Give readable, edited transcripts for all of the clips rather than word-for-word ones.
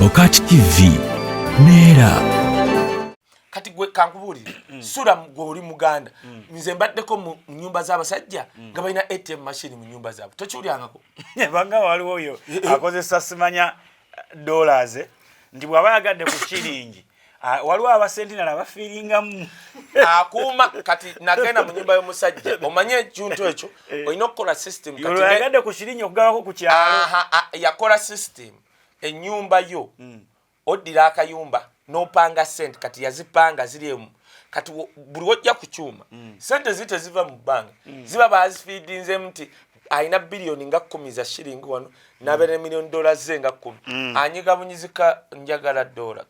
BOCAT TV Neera kati gwe kankubulire SULA gwe muganda nze mbaddeko mu nyumba z'abasajja nga balina ATM machine mu nyumba zaabwe tokiwulyangako banga waliwo oyo akozesa simanya dollars nti bw'aba yagadde ku shilingi waliwo abasentinala bafiiringamu akuuma kati nagenda mu nyumba y'omusajja omanye ekintu ekyo olina okukola system kati yagadde ku shilingi okugabako ku kyalo yakola system ennyumba yo oddira akayumba n'opanga sente kati yazipanga ziri emu kati buli wojja ku kyuma sente zite ziva mu bbanga ziba bazifiidinzemu nti ayina biliyoni nga 10 za shilingi wano n'abeera miliyoni dola ze nga 10 anyigabunyizika njagala dola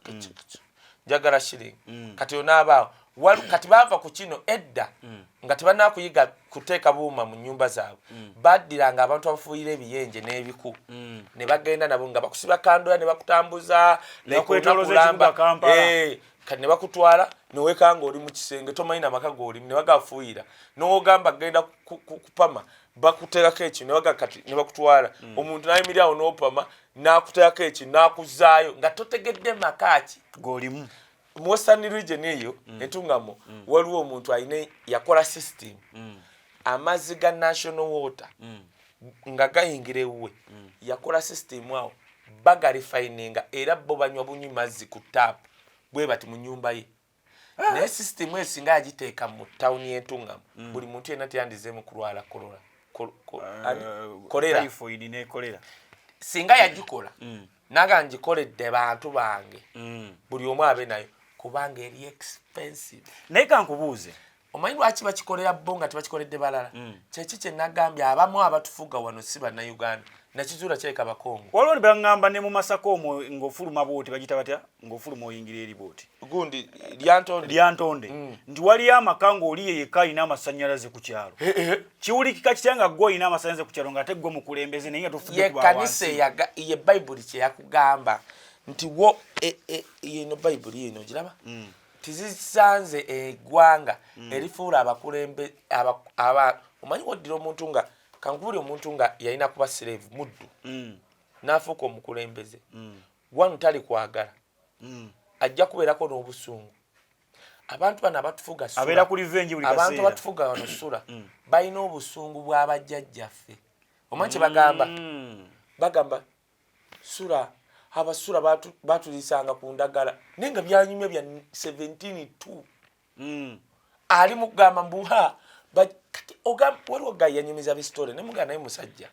njagala shilingi kati onaabaawo kati baava ku kino edda nga tebanakuyiga kuteeka buuma mu nyumba zaabwe baddiranga abantu abafuuyira ebiyenje n'ebiku ne bagenda nabo nga bakusiba kandoya ne bakutambuza nekwetolozekibwa Kampala kati ne bakutwala nowekanga oli mu kisenge tomanyi namaka g'olimu ne bagafuuyira n'ogamba genda kupama bakuteekako eki kati ne bakutwala omuntu n'ayimirirawo n'opama n'akuteekako eki n'akuzaayo nga totegedde makaaki g'olimu mu Western region eyo entungamo waliwo omuntu ayina yakola system amazzi ga national water nga gayingira ewuwe yakola system awo bagarifininga era bo banywa bunywi mazzi ku tap bwe bati mu nyumba ye naye system esinga agiteeka mu town y'entungamo buli muntu yenna teyandizemu kulwala kolera typhoid ne kolera singa yagikola naga ngikoledde bantu bange buli omu abe nayo kubanga eri expensive naye kankubuuze omanyi lwaki bakikolera bo nga tebakikoledde balala kyeki kye nagambye abamu abatufuga wano si bannayuganda nakizuula kyeka bakongo waliwo ne baŋŋamba ne mu Masaka omwo ng'ofuluma booti bagita batya ng'ofuluma oyingira eri booti gundi lyantonde nti waliyo amaka ng'oli yekka alina amasannyalaze ku kyalo kiwulikika kitya nga ggwe olina amasannyalaze ku kyalo ng'ate ggwe mukulembeze naye nga tofudde kuba wansi ye bayibuli kye yakugamba nti wo yino bayibuli yino giraba tizisanze eggwanga erifuula abakulembe omanyi woddira omuntu nga kankubuli omuntu nga yalina kuba slave muddu n'afuuka omukulembeze wanu tali kwagala ajja kubeerako n'obusungu abantu bano abatufuga SULA abeera ku revenge buli kaseera abantu abatufuga wano SULA balina obusungu bw'abajjajjaffe omanyi kye bagamba SULA abasula batulisanga ku ndagala naye nga byanyumya bya 17-2 ali mugamba mbuha kati waliwo gayi yanyumiza bisitole ne mugamba naye musajja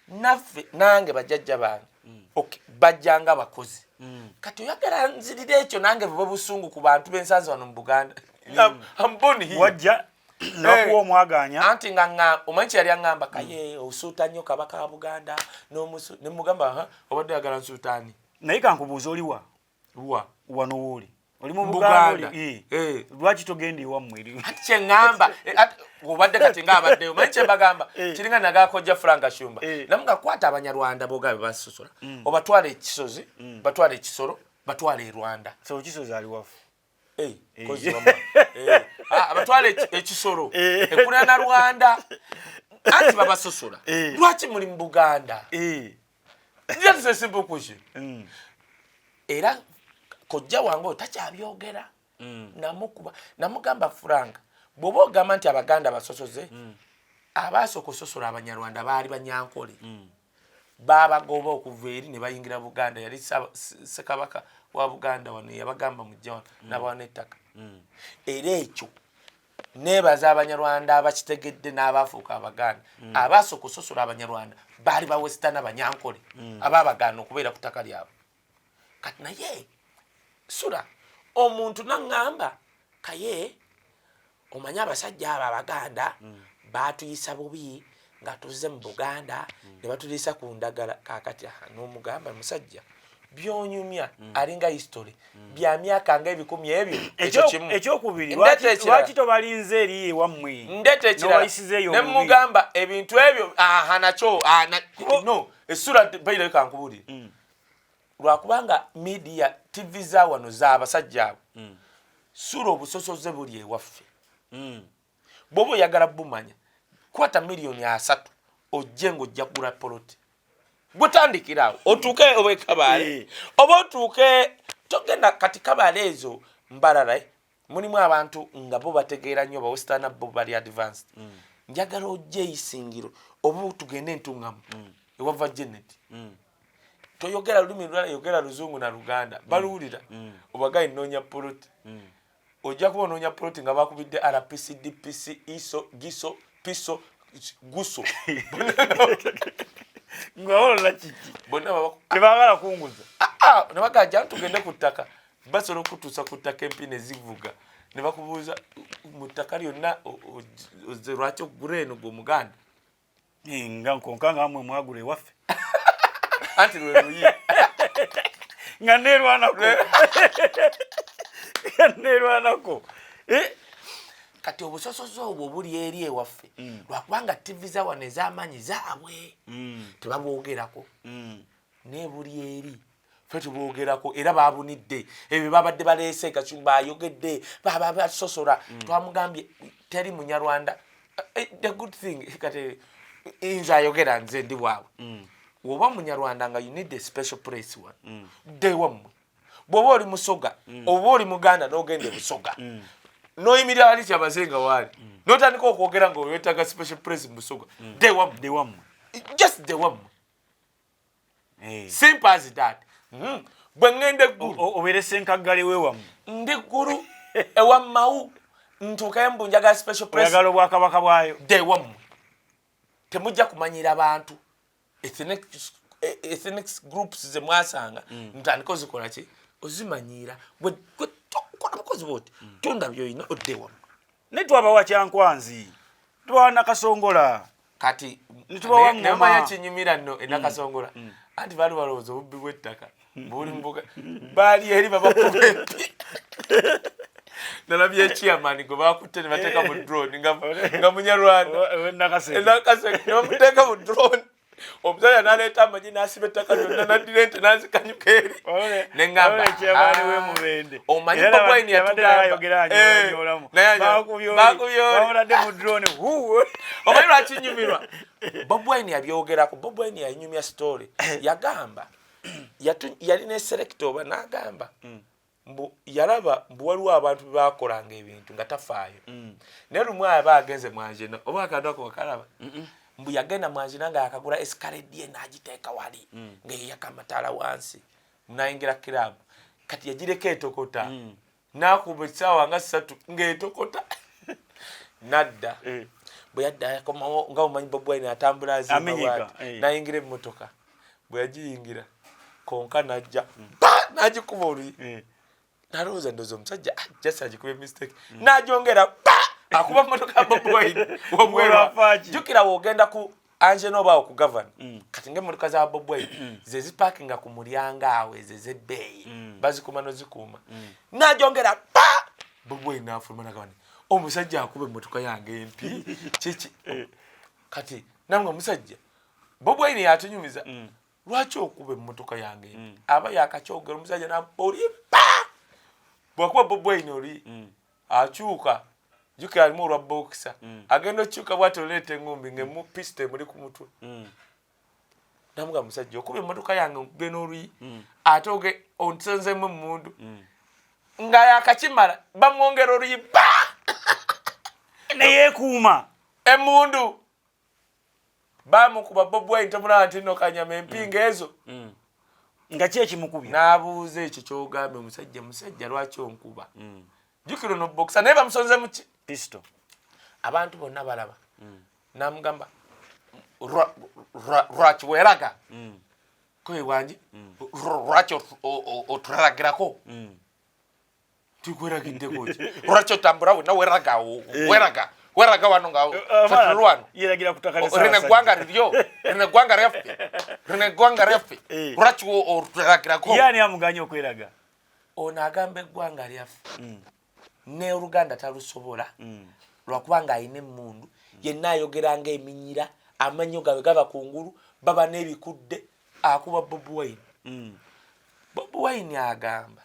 naffe nange bajjajja bange bajjanga abakozi kati oyagala nzirira ekyo nange bwe busungu ku bantu b'ensanzi wano mu Buganda wajja nakuwa omwaganya anti nga omanyi kye yali aŋŋamba kaye osuuta nnyo kabaka wa Buganda ne mugamba obadde oyagala nsuutaani naye kankubuuza oliwa wano wooli oli mu Buganda lwaki togenda ewammwe ati kye ŋŋamba obadde kati ng'abaddeyo omanyi kye mbagamba kiringa nagakojja Frank Shumba namuga kwata abanyarwanda boga be basosola obatwala ekisozi batwala ekisolo batwala e Rwanda so kisozi ali wafu abatwala ekisolo ekuna na Rwanda anti babasosola lwaki muli mu Buganda that's a simple question era kojja wange takyabyogera namugamba Frank bw'oba ogamba nti abaganda basosoze abasooka okusosola abanyarwanda baali banyankole babagoba okuva eri ne bayingira Buganda yali Ssekabaka wa Buganda wano yabagamba mujja wano n'abawa n'ettaka era ekyo neebaza abanyarwanda abakitegedde n'abaafuuka abaganda abasooka okusosola abanyarwanda baali bawesitana banyankole abaabagaana okubeera ku ttaka lyabwe kati naye SULA omuntu naŋŋamba kaye omanyi abasajja abo abaganda baatuyisa bubi nga tuzze mu Buganda ne batulisa ku ndagala kakati n'omugamba musajja byonyumya alinga history bya myaka nga 10 ebyo ekyo kimu ekyokubiri lwaki tobalinze eri ewammwe ndete ekirala ne mugamba ebintu ebyo nakyo no SULA bayire kankubuli lwakubanga media TV za wano za abasajja abo SULA obusosoze buli ewaffe bobo yagala bumanya kwata milioni 3 ojje ng'ojja kugula poloti butandikirawo otuuke oba Kabale oba otuuke togenda kati Kabale ezo mbalala mulimu abantu nga bo bategeera nnyo ba Western bo bali advanced njagala ojje isingiro oba tugende entungamu ewava Janet toyogera lulimi lulala yogera Luzungu na Luganda baluwulira obagayi noonya poloti ojja kuba onoonya poloti nga bakubidde RPC DPC ISO GISO PISO GUSO ngawolola kiki bonna tebagala kunguza ne bagajja tugende ku ttaka basobola okutuusa ku ttaka empine zivuga ne bakubuuza mu ttaka lyonna lwaki ogula eno gw'Omuganda nga nkonka nga mmwe mwagula ewaffe anti lwe luyi nga neerwanako kati obusosozi obwo buli eri ewaffe lwakubanga TV za wano ez'amaanyi zaabwe tebabwogerako naye buli eri ffe tubwogerako era babunidde ebyo babadde baleese Kacumba ayogedde baba basosola twamugambye teri Munyarwanda the good thing kati inza ayogera nze ndi bwawe woba Munyarwanda nga you need a special place one day wammwe bw'oba oli Musoga oba oli Muganda n'ogenda Busoga noyimirira wali kyabazenga wali notandika okwogera nga oyetaga special place Musoga day wammwe just day wammwe simple as that bwe ngende eggulu oberese nkaggale wewammwe ndi ggulu ewammawu ntuukayo mbunjaga special place oyagala obwakabaka bwayo day wammwe temujja kumanyira abantu ethnic groups ze mwasanga ntandika ozikola ki ozimanyira bwe tokola bukozi bwoti tunda byoyina odde wammwe ne twabawa Kyankwanzi tubawa Nakasongola kati nitubawa nemanya kinyumira nno Nakasongola anti baali balowooza obubbi bw'ettaka buli mbuga baali eri babakuba empi nalabye chairman gwe bakutte ne bateeka mu drone nga Munyarwanda Nakaseke ne bamuteeka mu drone omusajja n'aleeta amagi n'asiba ettaka lyonna n'addira ente n'azikanyuka eri ne ngamba omanyi Bobi Wine yatugamba omanyi lwakinyumirwa Bobi Wine yabyogerako Bobi Wine yayinyumya story yagamba yalina eserekita oba n'agamba yalaba mbu waliwo abantu bebakolanga ebintu nga tafaayo naye lumu aba agenze Mwanjena oba akantu ako wakalaba mbu yagenda Mwanjena nga yakagula esikaledye n'agiteeka wali ng'eyakamataala wansi n'ayingira kirabu kati yagireko etokota n'akuba essaawa nga 3 ng'etokota n'adda bwe yadda yakomawo nga omanyi Bobi Wine atambula azimba n'ayingira emmotoka bwe yagiyingira konka n'ajja n'agikuba oluyi nalowooza ndowooza omusajja just agikuba mistake n'agyongera akuba mmotoka ya Bobi Wine womwerwa jjukira woogenda ku Angena oba ku Governor kati ng'emmotoka za Bobi Wine ze zipakinga ku mulyango awo ezo ez'ebbeeyi bazikuuma n'ozikuuma n'agyongera Bobi Wine n'afuluma n'agamba omusajja akuba emmotoka yange empi kiki kati namwe omusajja Bobi Wine yatunyumiza lwaki okuba emmotoka yange empi aba yakakyogera omusajja n'oli bwakuba Bobi Wine oli akyuka jjukira alimu olwa boxer agenda okyuka bwati oleeta engombe ng'emu piste muli ku mutwe namugamba musajja okuba emmotoka yange nkube n'oluyi ate oge onsenzeemu emmundu nga yakakimala bamwongera oluyi neyeekuuma emmundu bamukuba Bobi Wine tomulaba nti nno kanyama empinga ezo nga ki ekimukubya n'abuuza ekyo ky'ogambye musajja lwaki onkuba jjukira no boxer naye bamusonze mu ki pisto abantu bonna balaba n'amugamba lwaki weeraga koye wangi lwaki otulagirako tikweragiddekoki lwaki otambula wena weraga wano nga fatulwano yeragira kutaka rine gwanga lyaffe lwaki otulagirako yani amuganya okweraga ono agamba eggwanga lyaffe ne Oluganda talusobola lwakubanga ayina emmundu yenna ayogeranga eminyira amanyo gawe gaba kungulu baba n'ebikudde akuba Bobi Wine Bobi Wine agamba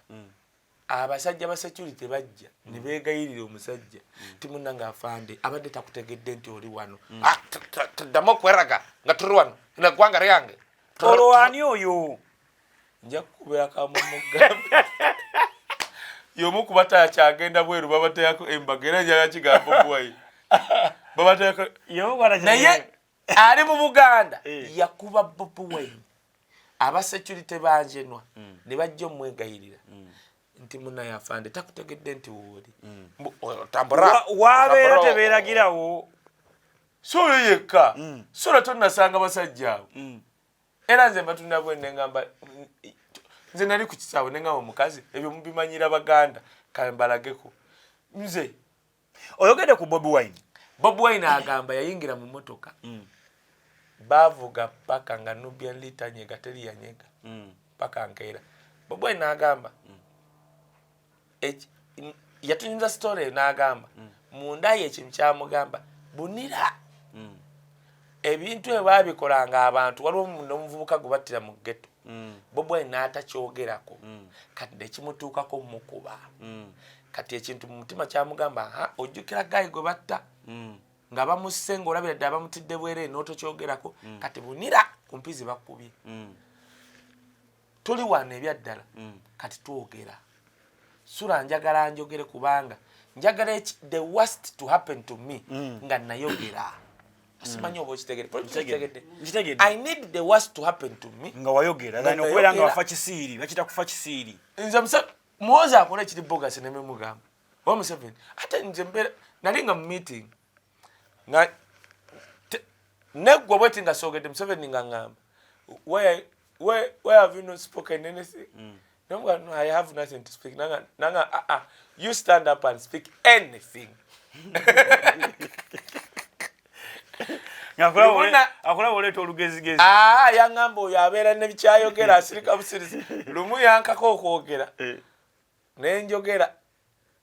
abasajja ba security bajja ne beegayirira omusajja timunanga afande abadde takutegedde nti oli wano taddamu okweraga nga tuli wano neggwanga lyange olwo ani oyo nja kukubira kamumugambe yomu kubata kyagenda bweru babateyako embaga era njala kigambo bwayi babateyako naye ali mu Buganda yakuba Bobi Wine aba security banjenwa ne bajja omwegayirira nti munaye afande takutegedde nti wooli tambura wabeera tebeeragirawo solo yekka solo tonnasanga basajja abo era nze mbatunda bwe nengamba nze nali ku Kisawe nengamba omukazi ebyo mubimanyira Baganda kambalageko nze oyogedde ku Bobi Wine agamba yayingira mu motoka bavuga paka nga Nubian lita nyega teri yanyega paka nkeera Bobi Wine agamba yatunyuza story n'agamba munda ye ekintu kyamugamba bunira ebintu ebabikolanga abantu waliwo omuvubuka gubattira mu ghetto Bobi Wine n'atakyogerako kati nekimutuukako mukuba kati ekintu mu mutima kyamugamba ojjukira gayi gwe batta nga bamusse ng'olabira ddala bamutidde bwere n'otokyogerako kati bunira ku mpizi bakkubye tuli wano ebyaddala kati twogera SULA njagala njogere kubanga njagala the worst to happen to me nga nayogera simanyi oba okitegedde I need the worst to happen to me nga wayogera dani okubeera nga wafa kisiiri bakita kufa kisiiri nze muwoza akola ekiri bogasi ne memugamba wa Museven ate nze mbeera nali nga mu meeting nga neggwa bweti nga soogedde Museven nga ngamba where have you not spoken anything no, I have nothing to speak. Nanga, you stand up and speak anything. Akola oleeta olugezigezi. Yangamba oyo abeera ne bikyayogera asirika busirisi. Lumu yankako okwogera. Ne njogera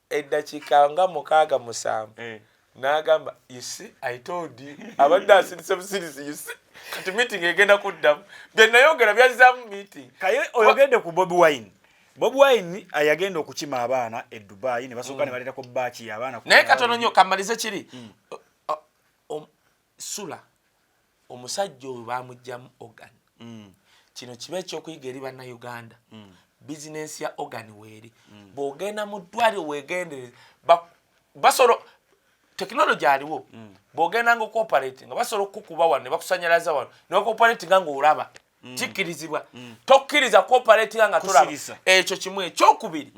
eddakiika nga 6-7. N'agamba, you see, I told you. Abadde asirise busirisi, you see. Kati meeting egenda kuddamu. Bye nayogera byazizaamu meeting. Kaye oyogedde ku Bobi Wine. Bobi Wine ayagenda okukima abaana e Dubai ne basooka ne baleetako baachi y'abaana. Naye katono nnyo kamalize kiri. SULA omusajja oyo baamugyamu organ. Kino kiba ekyokuyiga eri bannayuganda. Bizinensi ya organ weeri. Bw'ogenda mu ddwaliro weegendereza basolo technology aliwo. Bw'ogenda nga cooperating basobola okukuba wano ne bakusanyalaza wano ne cooperating nga olaba. Kikirizibwa tokkiriza cooperating nga tolaba ekyo kimu ekyokubiri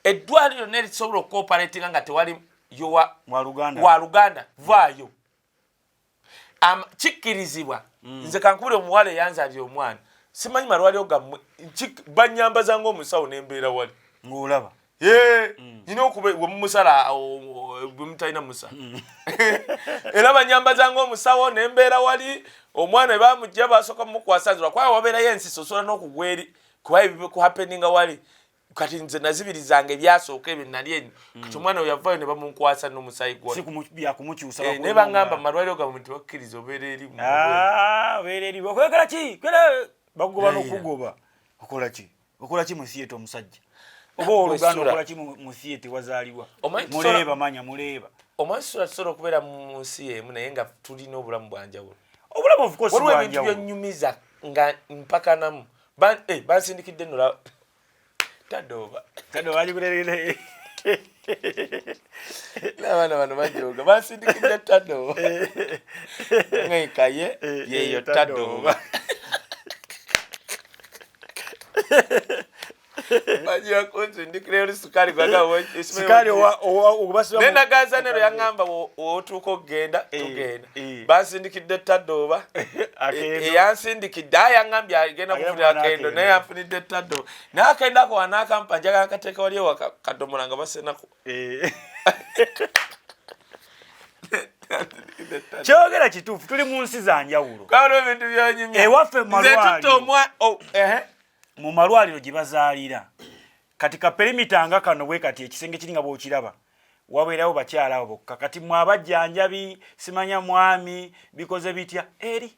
eddwaliro ne lisobola cooperating nga tewali yowa wa Luganda vaayo kikirizibwa nze kankubire omuwala eyanzalira omwana simanyi malwaliro gammwe banyambaza ng'omusawo n'embeera wali ng'olaba nyina okuba wemumusala bwemutalina musa era banyambaza ng'omusawo n'embeera wali omwana bamujja basooka mukwasanzirwa kwaye wabeerayo ensiso osobola n'okugwa eri kuba ebibe ku happeninga wali kati nze nazibirizanga ebyasooka ebyo nali eno kati omwana we yavaayo ne bamunkwasa n'omusayi gwali ne baŋŋamba malwaliro gammwe tebakkiriza obeera eri obeera eri okwekala ki bakugoba n'okugoba okola ki mu theatre omusajja oba oluganda okola ki mu theatre wazaalibwa muleeba manya muleeba omanyi SULA tusobola okubeera mu nsi emu naye nga tulina obulamu bwanjawulo obulamu of course waliwo ebintu byonnyumiza nga mpakanamu bansindikidde nola tadooba bagikuleregere n'abaana bano bajoga bansindikidde tadooba ng'ekaye yeeyo tadooba Bajia kunsindikira eri sukali gwaga sukali obasiba nena gaza nero yangamba otuuka okugenda tugenda bansindikidde tadooba yansindikidde yangambye agenda kufuna akendo naye yanfunidde tadooba naye akendo ako wanaakampa njagala nkateeka wali ewa kadomola nga basenako kyogera kituufu tuli mu nsi za njawulo kawaliwo ebintu byonyumya ewaffe mu malwaliro gye bazaalira kati kaperimita nga kano bwe kati ekisenge kiri nga bw'okiraba wabeerawo bakyala abo bokka kati mwe abajjanjabi simanya mwami bikoze bitya eri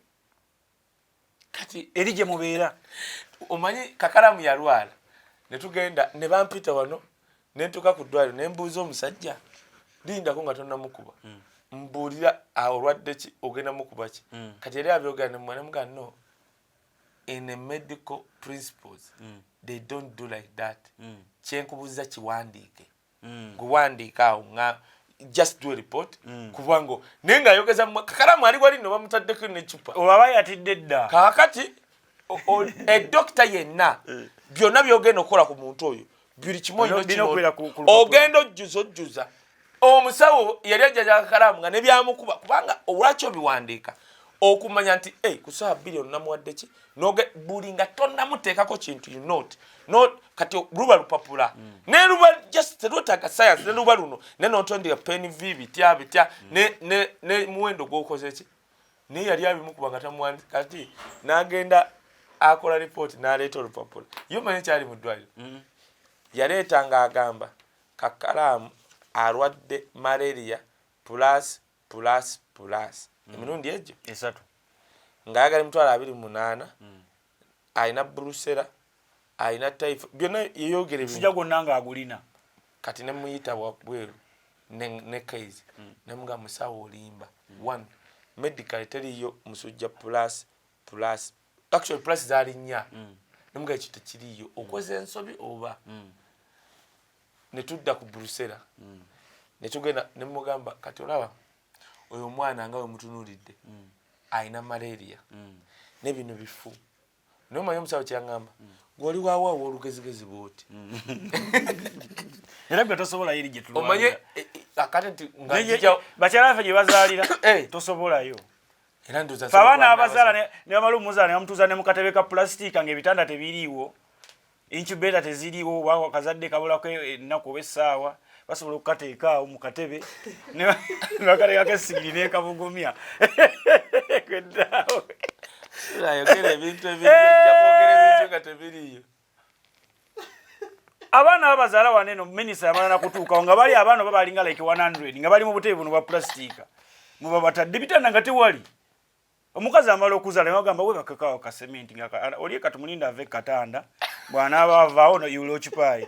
kati eri gye mubeera omanyi kakalamu yalwala ne tugenda ne bampita wano ne ntuuka ku ddwaliro ne mbuuza omusajja lindako nga tonnamukuba mbuulira olwadde ki ogenda mukuba ki kati eri abyogera ne mwana mugano in a medical principles they don't do like that. Kyenkubuuza kiwandiike guwandiika awo nga just do a report kubango naye ng'ayogeza kakalamu ali wali no bamutaddeko n'ecupa olaba yatidde dda kaakati edokita yenna byonna byogenda okukola ku muntu oyo buli kimu ogenda ojjuza omusawo yali ajjaja kakalamu nga ne byamukuba kubanga olwaki obiwandiika okumanya nti kusawa billion namuwadde ki buli nga tonnamuteekako kintu not kati luba lupapula ne luba just terutaka science ne luba luno ne notondika pen v bitya ne muwendo gwokoze ki ne yali abimukuba nga tamuwandika kati n'agenda akola report n'aleeta olupapula yo manyi kyali mu ddwaliro yaleeta ng'agamba kakalamu alwadde malaria plus emirundi egyo esatu ng'ayagala emitwalo 28 ayina brusera ayina typhoid byonna yeyogera ebintu gonna ng'agulina kati ne muyita wabweru ne case ne mga musawo olimba one medical teriyo musujja plus actually plus zaali nnya ne mga ekyo tekiriyo okoze ensobi oba ne tudda ku brusera ne tugenda ne mugamba kati olaba oyo mwana nga we mutunuulidde ayina malaria ne bino bifu nomanyi omusawo kyangamba gwoli waawo olugezigezi bwoti era bwe tosobolayo eri gye omanye akati nti bakyalafe gye bazaalira tosobolayo era ndoza abaana abazaala ne bamala omuzaala ne bamutuuza ne mu katebe ka pulasitiika ng'ebitanda tebiriiwo incubator teziriiwo oba akazadde kabulako ennaku oba essaawa basobola okukateeka awo mu katebe ne bakateekako essigiri n'ekabugumya kweddaawo ayogera ebintu ebintu nga tebiriiyo abaana babazaala wane eno minisita yamala nakutuukawo nga bali abaana babalinga like 100 nga bali mu butebe buno bwa pulasitiika mubabatadde bitanda nga tewali omukazi amala okuzaala nebagamba we bakekaawo kasementi oli katumulinda ave katanda bw'anaaba avaawo no yulokipayi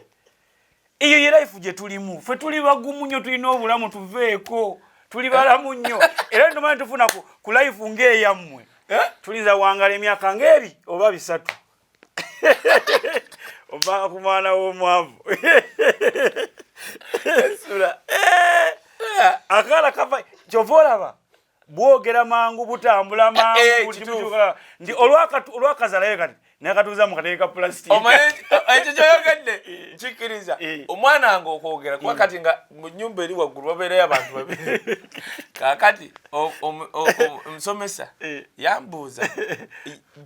eyo ye life gye tulimu ffe tuli bagumu nnyo tulina obulamu tuveeko tuli balamu nnyo era ntomanyi tufuna ku life ng'eyammwe tulinza wangala emyaka ng'eri oba 3 oba ku mwana w'omwavu SULA akala kava kyova olaba bwogera mangu butambula mangu nti olwakazalayo kati nakatuuza mu katebe ka pulasitiika ekyo kyoyogedde nkikiriza omwana nga okwogera kuba kati nga mu nnyumba eri waggulu wabeerayo abantu babiri kakati omusomesa yambuuza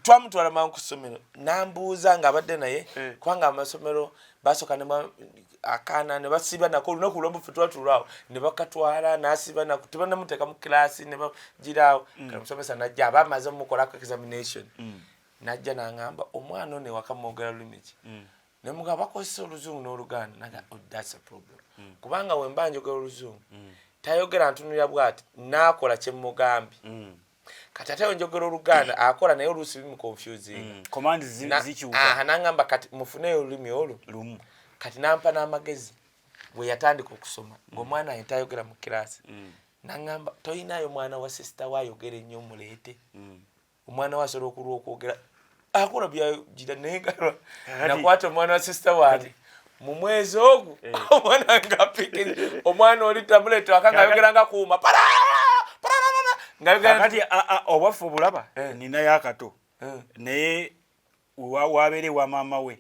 twamutwala mangu ku ssomero nambuuza ng'abadde naye kubanga amasomero basooka akaana ne basiba nako olunaku lwombu ffe twatulwawo ne bakatwala n'asiba nako tebanamuteeka mu kilaasi ne bagiraawo kale omusomesa najja aba amaze omukolako examination najja n'angamba omwana ono ewaka mwogera lulimi ki ne mugamba bakozesa oluzungu n'oluganda naga that's a problem kubanga we mba njogera oluzungu tayogera ntunulira bw'ati n'akola kye mugambye kati ate we njogera oluganda akola naye oluusi bimuconfusing command zikyuka n'angamba kati mufuneyo olulimi olwo lumu kati nampa n'amagezi bwe yatandika okusoma ng'omwana ye tayogera mu kiraasi n'angamba toyinayo mwana wa sisita waayogera ennyo muleete omwana we asobola okulwa okwogera akola byagira nayegalwa nakwata omwana wa sisita wange mu mwezi ogwo omwana ngapikiriza omwana oli tamuleeta waka ng'ayogera nga kuuma kati obwaffe obulaba ninayo akato naye wabeere wa maama we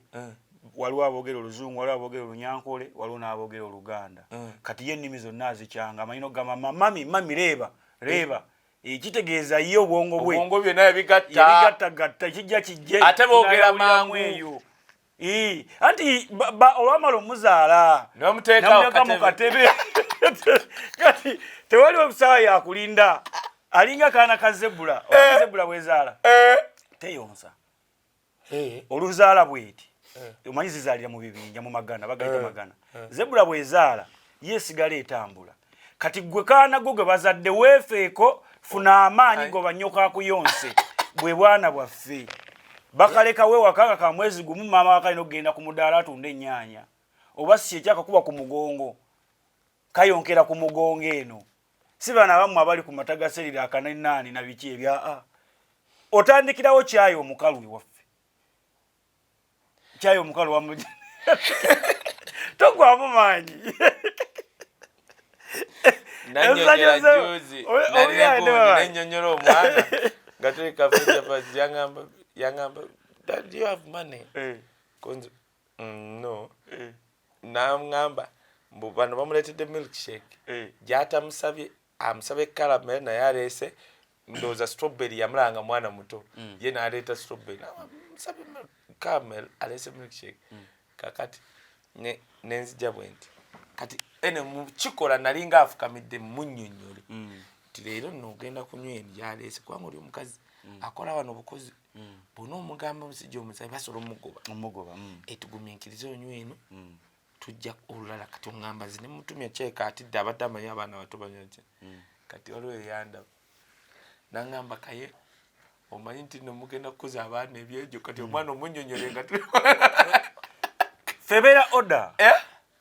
waliwo aboogera oluzungu waliwo aboogera olunyankole waliwo n'aboogera oluganda kati ye ennimi zonna azikyanga amanyina okugamba mami leeba ekitegeeza ye obwongo bwe naye ebigattagatta kijja kijje ate boogera mangu eyo anti olwamala omuzaala namuteeka mu katebe kati tewali obusawa yakulinda alinga kaana ka zebula zebula bwezaala teyonsa oluzaala bweti omanyi zizaalira mu bibinja mu magana bagaita magana zebula bwezaala yesigala etambula kati gwe kaana gwo gwe bazadde weefeeko funa amaanyi gobannyoka akuyonse bwe bwana bwaffe bakaleka wewakanga ka mwezi gumu maama wakalina okugenda ku mudaala atunda ennyaanya oba si ekyakakuba ku mugongo kayonkera ku mugongo eno si bana abamu abali ku mata ga serira akananaani na biki ebya otandikirawo kyayo omukalu waffe chayo omukalu wamuji togwamu maanyi nannyonyola juzi nannyonyola omwana nga tuli kafeja pasi yangamba do you have money konzi no namugamba mbu bano bamuleetedde milkshake gyatamusabye amusabye caramel naye aleese ndowooza strawberry yamulanga mwana muto ye n'aleeta strawberry musabye caramel aleese milkshake kakati nenzija bwe nti kati ene mukikola nali nga afukamidde munnyonnyole nti leero nno ogenda kunywa eno gyaleese kubanga oli omukazi akola wano obukozi bona omugamba omusajja omusayi basobola omugoba etugumiikirize onywa eno tujja olulala kati oŋŋamba zine mutumya kyekatidde abadde amanyi abaana bato banyaki kati waliwo eyandaba naŋŋamba kaye omanyi nti nno mugenda kukoza abaana ebyejo kati omwana omunnyonnyole nga febeera oda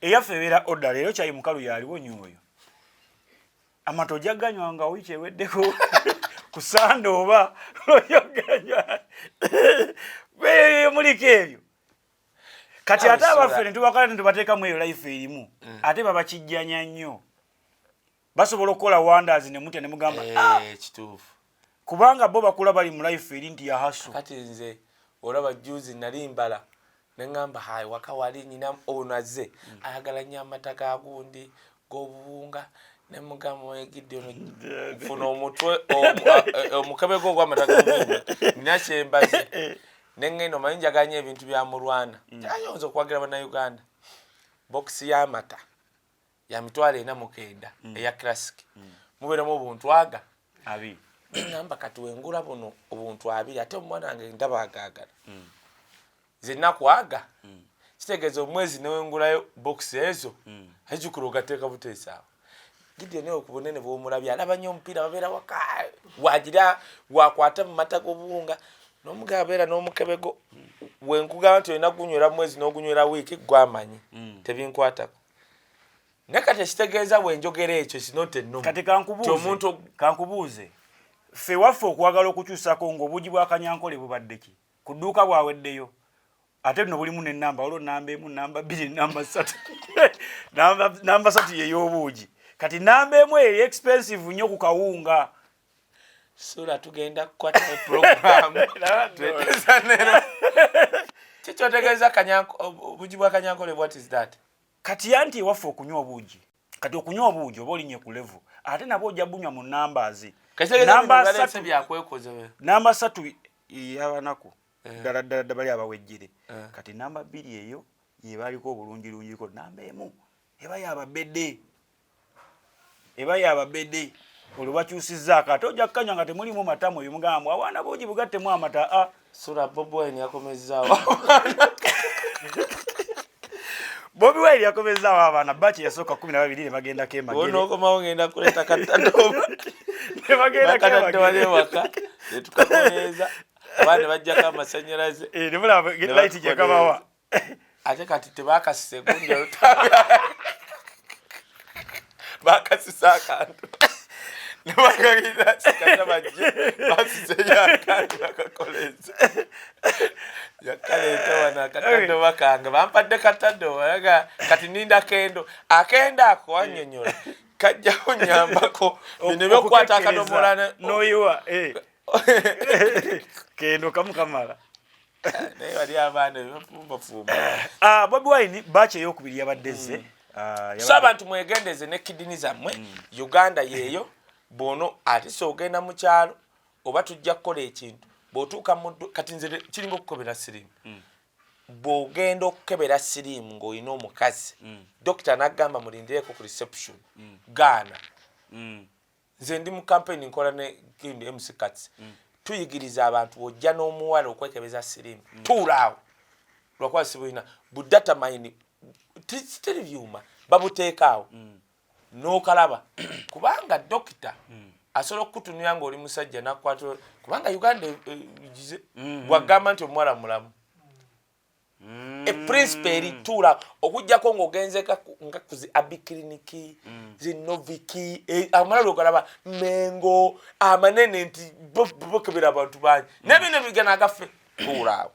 eyaffe ebeera oda leero kyayi mukalu yaliwo nnyo oyo amata ojaganywa nga wiiki eweddeko ku sande oba oyoganywa muliko ebyo kati ate abaffe ne tubakala ne tubateekamu eyo life erimu ate babakijjanya nnyo basobola okukola wonders ne mutya ne mugamba kituufu kubanga bo bakula bali mu life eri nti yahaso kati nze olaba juzi nali mbala neŋŋamba hayi waka wali nyina ono azze ayagala nnyo amata gagundi g'obuwunga ne mugamba oyegidde ono funa omutwe omukebeko ogw'amata g'obuwunga nina kyembaze neŋŋenda omanyi njaganya ebintu bya mulwana ayonza okwagira bannayuganda bokisi y'amata ya 49 eya classic mubeeremu obuntu aga abiri neŋŋamba kati wengula buno obuntu abiri ate omwana wange ndaba agaagala zennaku aga kitegeeza omwezi newengulayo bokisi ezo ajjukira ogateeka buteesaawo gidde naye okubunene bw'omulabye alaba nnyo omupiira babeera waka wagira wakwata mu mata g'obuwunga n'omugabo abeera n'omukebego wenkugamba nti olina gunywera mwezi n'ogunywera wiiki gwamanyi tebinkwatako naye kati ekitegeeza bwenjogera ekyo sinotenno kati kankubuuze ffe waffe okwagala okukyusako ng'obugi bwa kanyankole bubadde ki ku dduuka bwaweddeyo ate no bulimu n'ennamba olwo namba emu namba 2 namba 3 namba 3 y'ey'obuugi kati namba emu eri expensive nnyo ku kawunga SULA tugenda kukwata program tweteza nero kikyotegeeza obuugi bwa kanyankole what is that kati yanti ewaffe okunywa obuugi kati okunywa obuugi oba olinnye ku level ate nabwo ojja bunywa mu numbers namba 3 y'abanaku ddala bali abawejjere kati namba 2 eyo yebaliko obulungirungiko namba emu eba yababedde olwo bakyusizzaako ate ojja kukanywa nga temulimu matamu eyo mugamba abaana boogi bugattemu amata SULA Bobi Wine yakomezaawo Bobi Wine yakomezaawo abaana baki yasooka 12 ne bagendako emagere onookomawo ngenda kuleeta katadooba ne bagendako wali ewaka ne tukakomeza abaana bajjako amasanyalaze ne mulaba light gye kabawa ate kati tebakasise gundi bakasisa akantu nebagagiriza sikata bajje basiseyo akantu bakakoleza yakaleeta wana akatadooba kange bampadde katadooba kati ninda akendo ako wannyonnyola kajja kunyambako bino byokukwata akadomola noyiwa kendo kamukamala naye bali abaana bafumba Bobi Wine baki ey'okubiri yabaddeze so abantu mwegendeze ne kidini zammwe Uganda yeeyo bono ate soogenda mu kyalo oba tujja kukola ekintu bw'otuuka kati nze kiringa okukebera siriimu bw'ogenda okukebera siriimu ng'olina omukazi dokita n'agamba mulindireeko ku reception gaana nze ndi mu campaign nkola ne kindi MC Katsi tuyigiriza abantu bw'ojja n'omuwala okwekebeza siriimu tuulaawo lwakuba sibulina budata mayini teri byuma babuteekaawo n'okalaba kubanga dokita asobola okukutunira ng'oli musajja n'akwata kubanga Uganda egize bwagamba nti omuwala mulamu principe erituula okujjako ng'ogenze nga kuzi abikiriniki zinoviki amalala ogalaba mengo amanene nti bokebera abantu bangi nebino bigana agaffe tuulaawo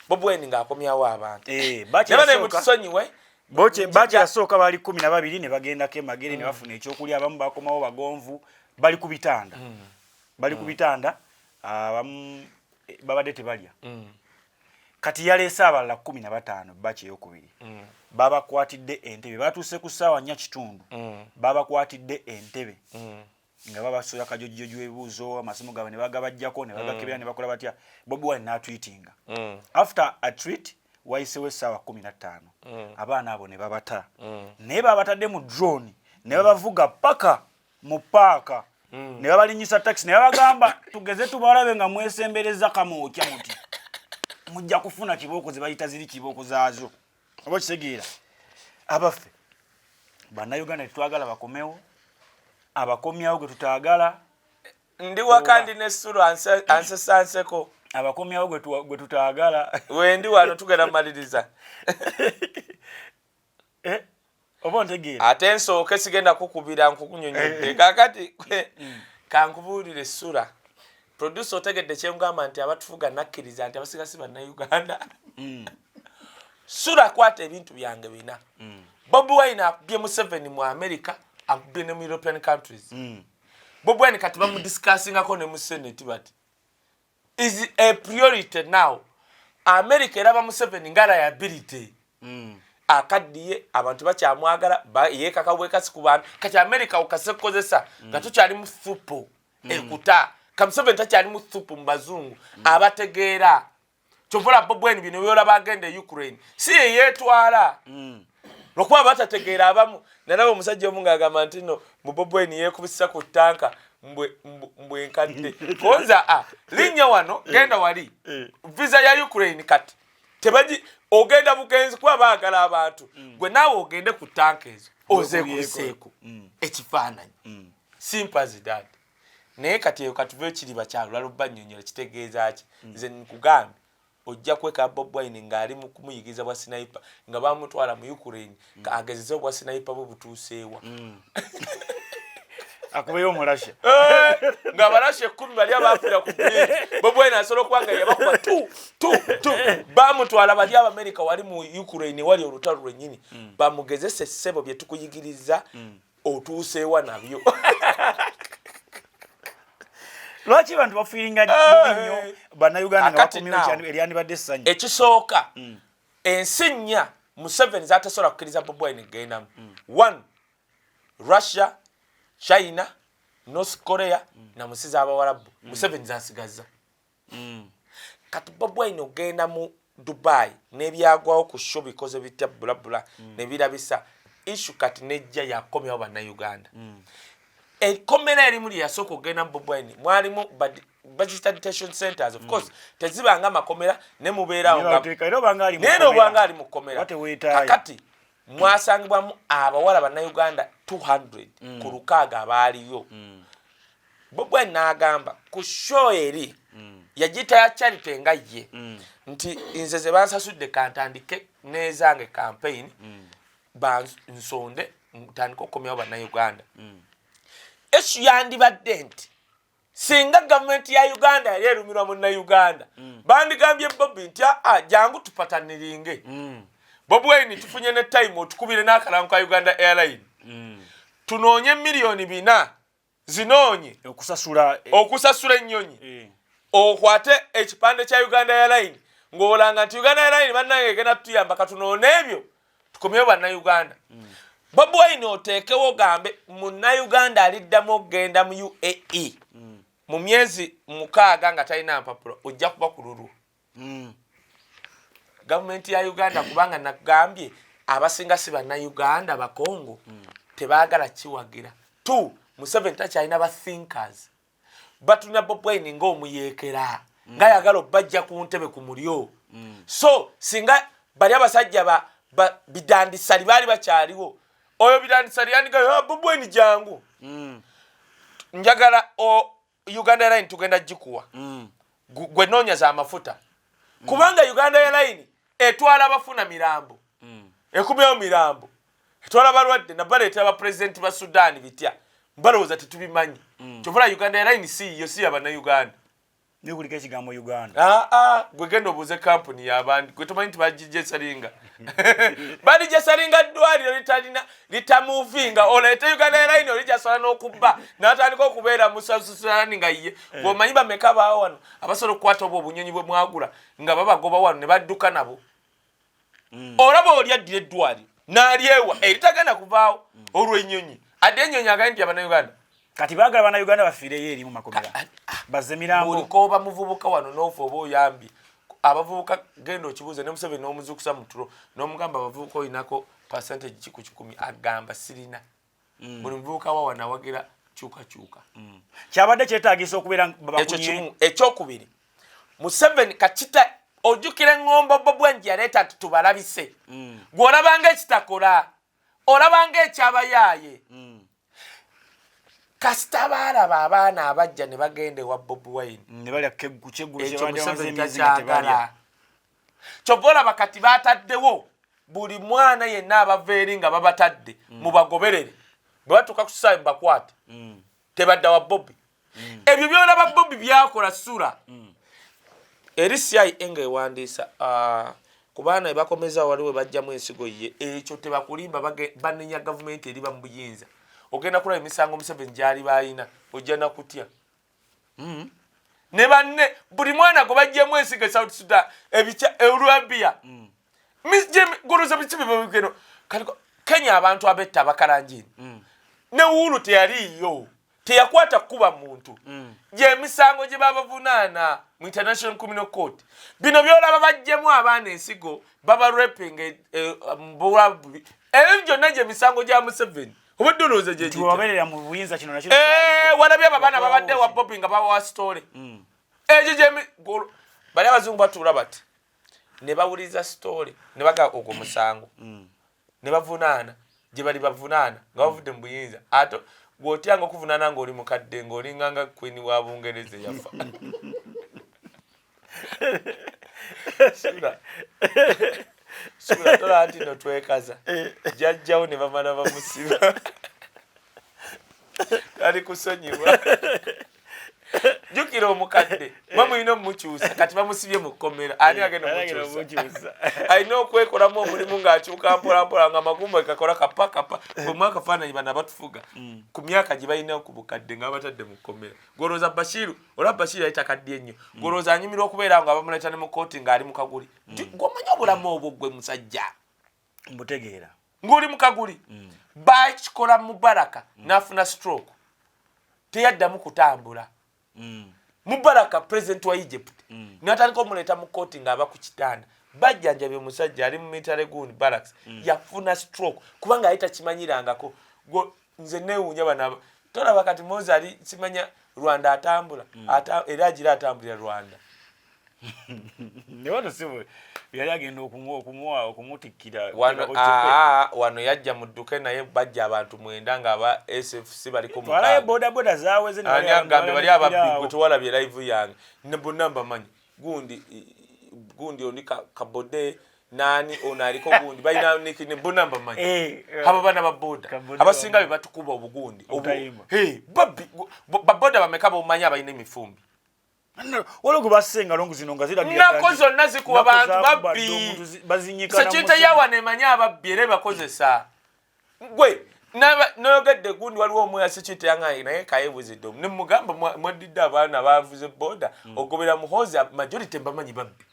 Bobi Wine ng'akomyawo abantu bachi ne mutusonyiwe bachi yasooka bali 12 ne bagenda ke magere ne bafuna ekyokulya abamu bakomawo bagonvu bali ku bitanda abamu babadde tebalya kati yaleese abalala 15 bachi eyokubiri Babakwatidde entebe batuuse ku ssaawa 4:00 Babakwatidde entebe nga babasoya kajojjojo ebibuuzo amasimu gaabwe ne bagabajjako ne bagakebera ne bakola batya Bobi Wine n'atweetinga after a tweet wayisewo essaawa 15 abaana abo ne babata naye babatadde mu drone ne babavuga paka mu paaka ne babalinyisa taxi ne babagamba tugeze tubalabe nga mwesembereza kamookya muti mujja kufuna kibooko ze bayita ziri kibooko zaazo oba kitegeera abaffe bannayuganda tetwagala bakomewo abakomyawo gwe tutaagala ndi wakandi ne SULA ansesanseko abakomyawo gwe tutaagala wendi wano tugenda maliriza oba ntegeera ate nsooke sigenda kukubira nkukunyonyodde kakati kankubuulire SULA producer otegedde kyengamba nti abatufuga nakkiriza nti abasigasi bannayuganda SULA kwata ebintu byange bina Bobi Wine akubye Museven mu America akubye ne mu European countries Bobi Wine kati bamu discussingako ne mu Senate bati is a priority now America eraba Museven nga liability akaddiye abantu bakyamwagala yekakabwekasi ku bantu kati America ukasekozesa nga tukyali mu thupo ekuta Museven takyali mu thupo mu bazungu abategeera chovola Bobi Wine bino byola bagende Ukraine si yetwala lwokuba batategeera abamu nanawe omusajja omu ng'agamba nti no mu Bobi Wine yeekubisa ku ttanka mbwe enkadde konza linnya wano genda wali visa ya Ukraine kati tebaji ogenda bugenzi kuba baagala abantu gwe naawe ogende ku ttanka ezo ozeekubiseeko ekifaananyi simple as that naye kati eyo katuve ekiriba kyalula lubbanyonyola kitegeeza ki nze nkugambye ojja kweka Bobi Wine ng'ali mu kumuyigiza bwa sniper nga bamutwala mu Ukraine agezeze obwa sniper bwe butuuseewa akubeyo omulashi nga balashi 10 bali abaafira ku bridge Bobi Wine asobola okuba nga yabakuba bamutwala bali America wali mu Ukraine wali olutalo lwennyini bamugezese ssebo bye tukuyigiriza otuuseewa nabyo lwaki bantu bafiringa nnyo bannayuganda nga bakomyo eryandibadde essanyu ekisooka ensi nnya Museven zatasobola kukkiriza Bobi Wine gendamu 1 Russia China North Korea na musiza abawarabu Museven zasigaza kati Bobi Wine ogenda mu Dubai n'ebyagwawo ku show bikoze bitya bulabula ne birabisa issue kati nejja yakomyawo bannayuganda ekomera erimu lyasooka ogenda mu Bobi Wine mwalimu budget detention centers of course tezibanga makomera ne mubeerawo nene obwanga ali mu komera kakati mwasangibwamu abawala bannayuganda 200 ku lukaaga abaaliyo Bobi Wine n'agamba ku show eri yagita ya charity nga ye nti nze ze bansasudde kantandike nezange campaign bansonde ntandika okukomyawo bannayuganda esu yandibadde nti singa gavumenti ya Uganda yali erumirwa munnayuganda bandigambye Bobi nti jangu tupataniringe Bobi Wine tufunye ne time otukubire n'akalango ka Uganda Airline tunoonye milioni 4 zinoonye okusasula ennyonyi okwate ekipande kya Uganda Airline ng'olanga nti Uganda Airline bannange egenda tutuyamba katunoona ebyo tukomyewo bannayuganda Bobi Wine oteekewo gambe munnayuganda aliddamu okugenda mu UAE mu myezi 6 nga talina mpapula ojja kuba ku lulu gavumenti ya Uganda kubanga nagambye abasinga si bannayuganda bakongo tebaagala kiwagira 2 Museven takyalina ba thinkers batuna Bobi Wine ng'omuyeekera nga yagala bajja ku ntebe ku mulyo so singa bali abasajja bidandisali baali bakyaliwo oyo bidandisali yandiga Bobi Wine jangu njagala Uganda Airline tugenda jikuwa gwe noonya za mafuta kubanga Uganda Airline etwala abafuna mirambo ekumyewo mirambo etwala balwadde nabaleeta aba president ba Sudan bitya mbalowooza tetubimanyi kyovula Uganda Airline si yo si abannayuganda Ni kulika ekigambo Uganda. Gwe genda obuze company y'abandi gwe tomanyi nti bagijje salinga bali gye salinga ddwaliro litamuvinga oleete Uganda Airline olijasola n'okubba n'atandika okubeera musasusani nga ye bw'omanyi bameka baawo wano abasobola okukwata obwo obunyonyi bwe mwagula nga babagoba wano ne badduka nabo olaba oli addira eddwaliro n'alyewa eritagenda kuvaawo olw'ennyonyi adde ennyonyi agaye nti Abannayuganda kati baagala Bannayuganda bafiireyo eri mu makomera bazze mirambo oliko bamuvubuka wano n'ofa oba oyambi abavubuka genda okibuuze ne Museven n'omuzuukusa mu tulo n'omugamba abavubuka olinako percentage ki ku 10 agamba sirina buli muvubuka wa wano awagira kyukakyuka kyabadde kyetaagisa okubeera babakunye ekyokubiri Museven kakita ojjukira eŋŋombo Bobwengi yaleeta ati tubalabise gw'olabanga ekitakola olabanga ekyabayaaye kasita baalaba abaana abajja ne bagenda ewa Bobi Wine ne balya kukyeggulo kyebadde kyova olaba kati baataddewo buli mwana yenna abava eri nga babatadde mu bagoberere bwe batuuka ku SULA bakwate tebadda wa Bobi ebyo byolaba Bobi byakola SULA eri CIA nga ewandiisa ku baana Akomezaawo waliwo bajjamu ensigo ye ekyo tebakulimba banenya gavumenti eri mu buyinza ogenda kulaba emisango Museven gyali bayina ojja na kutya ne banne buli mwana gwe bajjemu ensigo e South Sudan ebica Eurabia goroza bikibi babigeno Kenya abantu abetta abakaranjini ne Uhuru teyaliyo teyakwata kuba muntu je emisango gye babavunaana mu International Criminal Court bino byolaba bajjemu abaana ensigo baba raping mbulabu byonna gye emisango gya Museven obadoloze je tuwaberera mu buyinza kino nakyo walabye abana babadde wa Bobi nga bawa story eje je bali abazungu batuula bati ne bawuliza story ne baga ogwo musango ne bavunaana gye bali bavunaana nga bavudde mu buyinza ato gwotyanga okuvunaana ng'oli mukadde ng'olinganga Queen wa Bungereza yafa SULA tola ati no twekaza jajjawo ne bamala bamusiba ali kusonyiwa jukira omukadde bamuyina omukyusa kati bamusibye mu kkomera ani agenda omukyusa alina okwekolamu omulimu ng'akyuka mpolampola nga magumba gakakola kapakapa bwemwaka faananyi bana batufuga ku myaka gye balina ku bukadde nga batadde mu kkomera golooza Bashiru olaba Bashiru yali takaddi ennyo golooza anyumirwa okubeera nga bamuleeta ne mu kooti ng'ali mu kaguli gw'omanyi obulamu obwo gwe musajja mbutegeera ng'oli mu kaguli bakikola Mubaraka n'afuna stroke teyaddamu kutambula Mubaraka president wa Egypt n'atandika omuleeta mu kooti ng'aba ku kitanda bajjanjabye omusajja ali mu military gun barracks yafuna stroke kubanga yali takimanyirangako nze neewuunya bano tolaba kati Moze ali simanya Rwanda atambula era agira atambulira Rwanda ne wano sibo yali agenda okumutikkira wano yajja mu dduke naye bajja abantu 9 nga aba SFC baliko mu walaye boda zaaweze ne bali ababbi gwe tewalabye live yange ne bonna mbamanyi gundi oni kabode nani ono aliko gundi balina ne bonna mbamanyi abo bana baboda abasinga be batukuba obugundi baboda bameka bomanyi abalina emifumbi walogo basenga longo zino nga ziragira nako zonna zikuba bantu babbi bazinyikana sekita yawa nemanya ababbi era bakozesa gwe noyogedde gundi waliwo omweya sekita yangaye naye kayebuzidde ne mugamba mwadidde abaana bavuze boda ogobera muhozi majority mbamanyi babbi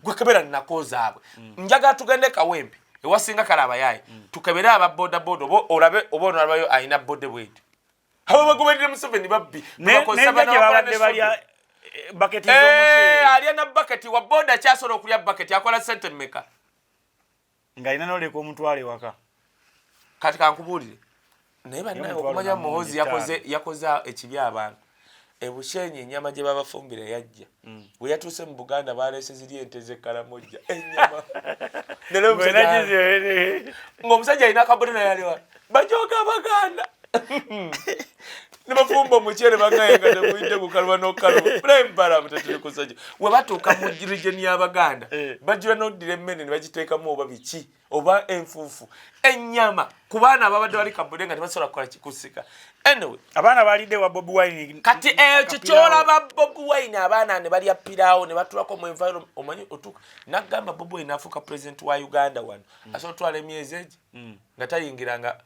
gwe kebera nakozaabwe njaga tugende kawempe ewasinga kale abayaye tukebere ababoda boda olabe oba onalabayo ayina bode bwetu abo bagoberere Museven babbi babadde balya bucket z'omuceere alya na bucket wa boda kyasobola okulya bucket akola sente mmeka ng'alina n'oleka omutwale waka kati kankubuulire naye bannaye okumanya Muhozi yakoze ekibi abantu ebushenyi ennyama gye babafumbire yajja bwe yatuuse mu Buganda baleese ziri ente z'ekkalamojja ennyama ng'omusajja alina akabonero yaliwa bajooga Abaganda ne bafumba omukyere bagayenga temuyite kukalwa n'okalwa bulempala mutetuli kusajja we batuuka mu region y'Abaganda bajjula n'oddira emmere ne bagiteekamu oba biki oba enfuufu ennyama ku baana ababadde bali kabudde nga tebasobola kukola kikusika anyway abaana balidde wa Bobi Wine kati ekyo kyolaba Bobi Wine abaana ne balya piraawo ne batulako mu environment omanyi otuuka n'agamba Bobi Wine afuuka president wa Uganda wano asobola otwala emyezi egi nga tayingiranga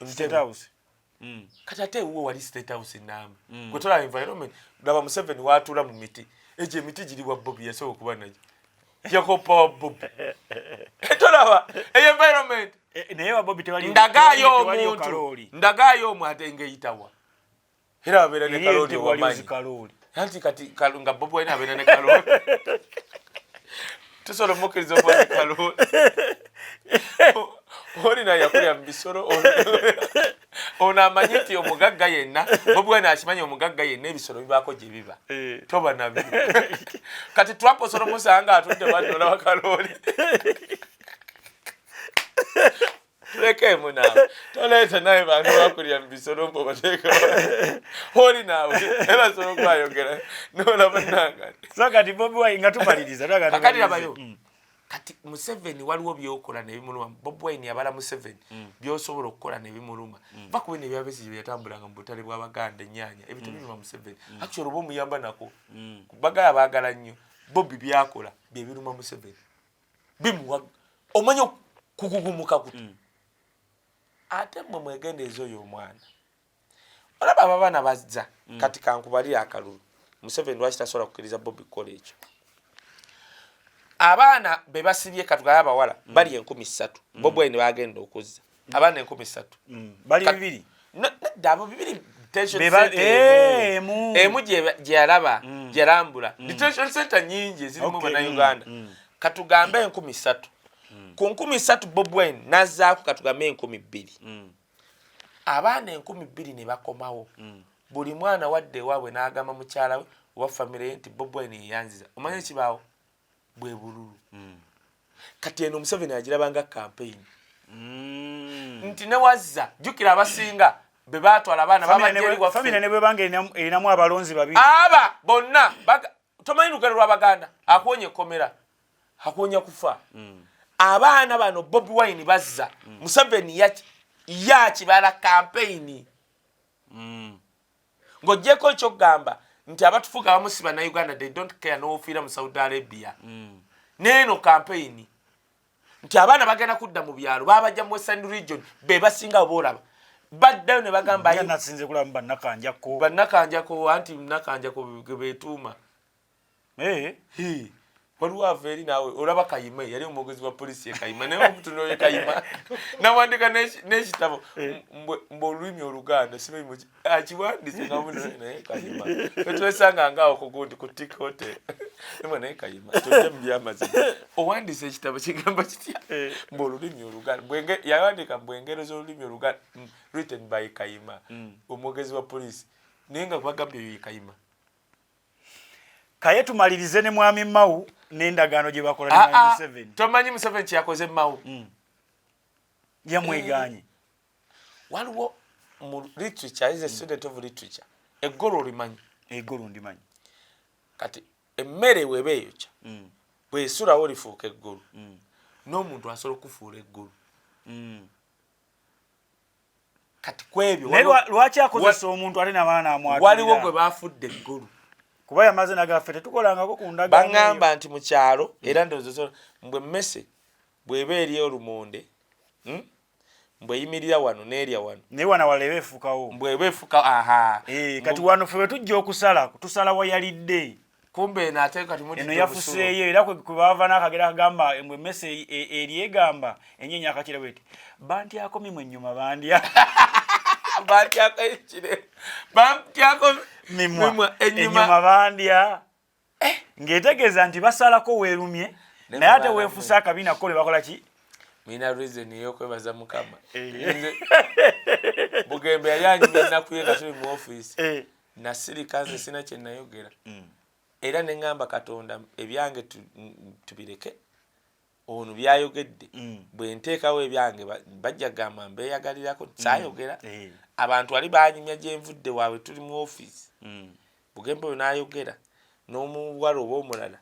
State House kati ate uwo wali State House namba gwe tolaba environment laba Museven waatuula mu miti egyo emiti giri wa Bobi yasobola okuba nayo yakopa wa Bobi tolaba environment naye wa Bobi tewali ndagaayo omuntu ndagaayo omu ate ng'eyitawa era abeera ne kaloli owamanyi anti kati nga Bobi Wine abeera ne kaloli tusobola omukkiriza okuba ne kaloli olina yakulya mu bisolo ono amanyi nti omugagga yenna Bobi Wine akimanyi omugagga yenna ebisolo bibaako gye biba toba nabyo kati Trump osobola omusanga atudde baddola bakalooli tulekemu naawe toleeta naye bantu bakulya mu bisolo mbo bateeka oli naawe era sobola okwayogera nolaba nangani so kati Bobi Wine nga tumaliriza akatirabayo kati Museven waliwo byokola ne bimuluma Bobi Wine yabala Museven byosobola okukola ne bimuluma bakuwe ne byabesi bye yatambulanga mu butale bw'Abaganda ennyanya ebituluma Museven actually obo muyamba nako bagaya baagala nnyo Bobi byakola bye biruma Museven bimuwa omanyo kugugumuka kuti ate mwe mwegendeezo oyo omwana olaba abaana bazza kati kankubalira akalulu Museven lwaki tasobola kukkiriza Bobi kukola ekyo abaana be basibye katugaya abawala bali 13 Bobi Wine bagenda okuzza abaana 13 bali bibiri abo bibiri detention center emu gye yalaba gye yalambula detention center nyingi ziri mu Bannayuganda katugambe 13 ku 13 Bobi Wine nazzaako katugambe 12 abaana 12 ne bakomawo buli mwana wadde waabwe n'agamba mukyala we owa famire nti Bobi Wine yeyanziza omanyi ekibaawo bwe bululu kati eno Museven agirabanga campaign nti ne wazza jukira abasinga be batwala abaana babajjeri wa family ne bwe bange erinamu abalonzi babiri aba bonna tomanyi lugero lw'Abaganda akoonye komera akonya kufa abaana bano Bobi Wine bazza Museven yakibala campaign ng'ogyeko ekyo gamba nti abatufuga abamusiba na Uganda they don't care n'ofiira mu Saudi Arabia neno campaign nti abaana bagenda kudda mu byalo babajja mu Western region be basinga obolaba baddayo ne bagamba ayo nasinze kulamba bannakanjako anti nakanjako betuuma waliwo aveeri naawe olaba Kayima yali omwogezi wa polisi Kayima naye omuntu n'oyo Kayima nawandika n'ekitabo mb'olulimi Oluganda simanyi akiwandise nga omuntu naye Kayima twesanga ngaawo ku gundi ku tikote emwe naye Kayima tojja mu byamazima owandise ekitabo kigamba kitya mb'olulimi Oluganda yawandika mbwengero z'olulimi Oluganda written by Kayima omwogezi wa polisi naye nga bagambye oyo ye Kayima kaye tumalirize ne mwami Mawu n'endagaano gye bakola ne Museven tomanyi Museven kyakoze Mawu yamweganye waliwo mu literature is a student of literature eggolo limanyi ndimanyi kati emmere weba eyokya bw'esulawo lifuuka eggolo n'omuntu asobola okufuula eggolo kati kwebyo lwaki akozesa omuntu ate n'abaana amwakirira waliwo gwe baafudde eggolo kuba yamaze nagaffe tetukolangako ku ndagaano baŋŋamba nti mu kyalo era ndowooza mbwe mmese bw'eba eri olumonde mbweyimirira wano n'erya wano naye wana waleba efuukawo mbweba efuuka kati wano ffe bwe tujja okusala tusala wayalidde kumbe eno ate kati eno yafuseeyo era kwe baava n'akagera kagamba mbwe mmese eri egamba ennyenya akakira bweti bantyako mimwe ennyuma bandya bantyako ekire bantyako mimwa ennyuma bandya ng'etegeeza nti basalako weerumye naye ate weefuse akabiina ko ne bakola ki mina reason ey'okwebaza Mukama Bugembe yali anyumya ennaku ye nga tuli mu ofiisi nasirika nze sina kye nayogera era ne ŋŋamba Katonda ebyange tubireke ono byayogedde bwe nteekawo ebyange bajja gamba mbeeyagalirako saayogera abantu ali banyumya gyenvudde waabwe tuli mu office bugembe n'ayogera n'omuwala oba omulala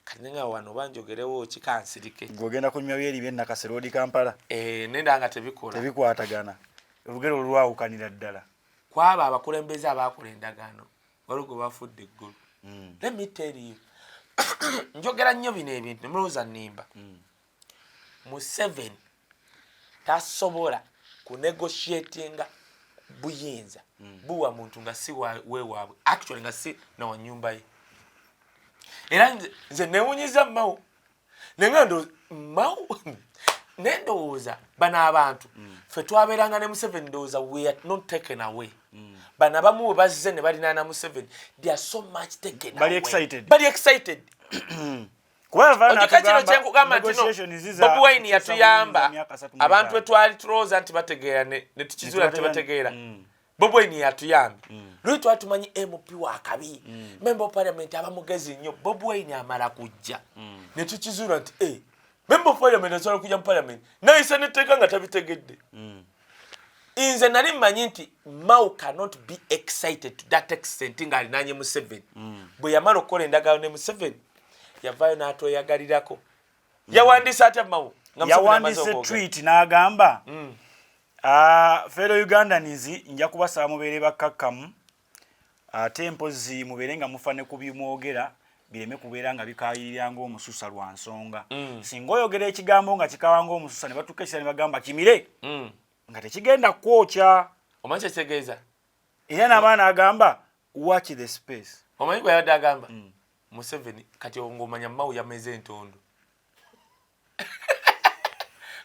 kati nga wano banjogerewo kikansirike ng'ogenda kunyumya byeri by'ennakase roodi Kampala nenda nga tebikwatagana olugero olwawukanira ddala kwaba abakulembeze abaakola endagaano waliwo gwe bafudde eggulu let me tell you njogera nnyo bino ebintu nemulowooza nnimba Museven tasobola kunegotiatinga buyinza buwa muntu nga si wewaabwe actually nga si nawa nyumba ye era nze newunyiza Mao nengando Mao nendowooza bano abantu ffe twabeeranga ne Museven ndowooza we are not taken away bano abamu bwe bazze ne balina na Museven they are so much taken away bali excited Bobi Wine yatuyamba abantu etwali tulowooza nti bategeera ne tukizula nti bategeera Bobi Wine yatuyamba lwe twatumanyi MP wakabi member of parliament abamugezi nnyo Bobi Wine amala kujja ne tukizula nti member of parliament asobola kujja mu parliament nayise netteeka nga tabitegedde inze nali mmanyi nti Mao cannot be excited to that extent nga alinanye Museven bwe yamala okukola endagaano ne Museven yavayo n'atoyagalirako yawandiisa atya Mao yawandiise tweet n'agamba fellow Ugandans nja kubasaba mubeere bakkakkamu ate mpozi mubeere nga mufa ne ku bimwogera bireme kubeera nga bikayirira ng'omususa lwa nsonga singa oyogera ekigambo nga kikawa ng'omususa ne batuuka ekisa ne bagamba kimire nga tekigenda kwokya omanyi kyetegeeza era n'abaana agamba watch the space omanyi gwe yabadde agamba Museven kati ng'omanya Mao yameze entondo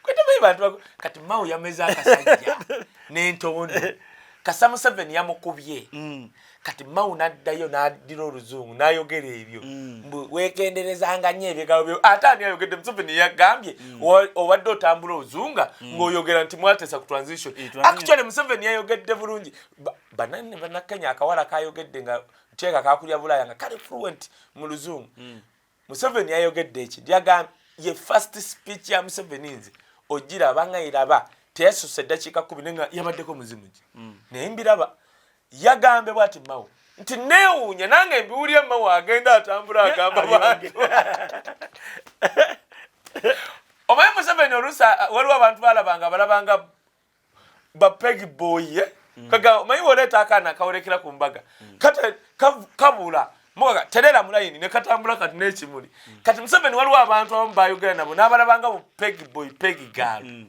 kwetamanyi bantu kati Mao yameze akasajja n'entondo kasa Museven yamukubye kati Mao n'addayo n'addira oluzungu n'ayogera ebyo weegenderezanga nnyo ebyegalo byo ate ani ayogedde Museven yagambye obadde otambula ozunga ng'oyogera nti mwatesa ku transition actually Museven yayogedde bulungi bannakenya akawala kayogedde nga kyeka kakulya Bulaaya nga kali fluent mu luzungu Museven yayogedde eki yagambye ye first speech ya Museven nze ogiraba nga iraba teyasusse eddakiika 10 nga yabaddeko muzimugi naye mbiraba yagambe bwati Mao nti neewuunya nange mbiwulye Mao agenda atambula agamba bantu omanyi Museven oluusa waliwo abantu balabanga bapegi boy kaga omanyi woleeta akaana kawolekera ku mbaga kati kabula moga terera mulayini ne katambula kati n'ekimuli kati Museven waliwo abantu abamu bayogera nabo n'abalabanga bu pegi boy pegi girl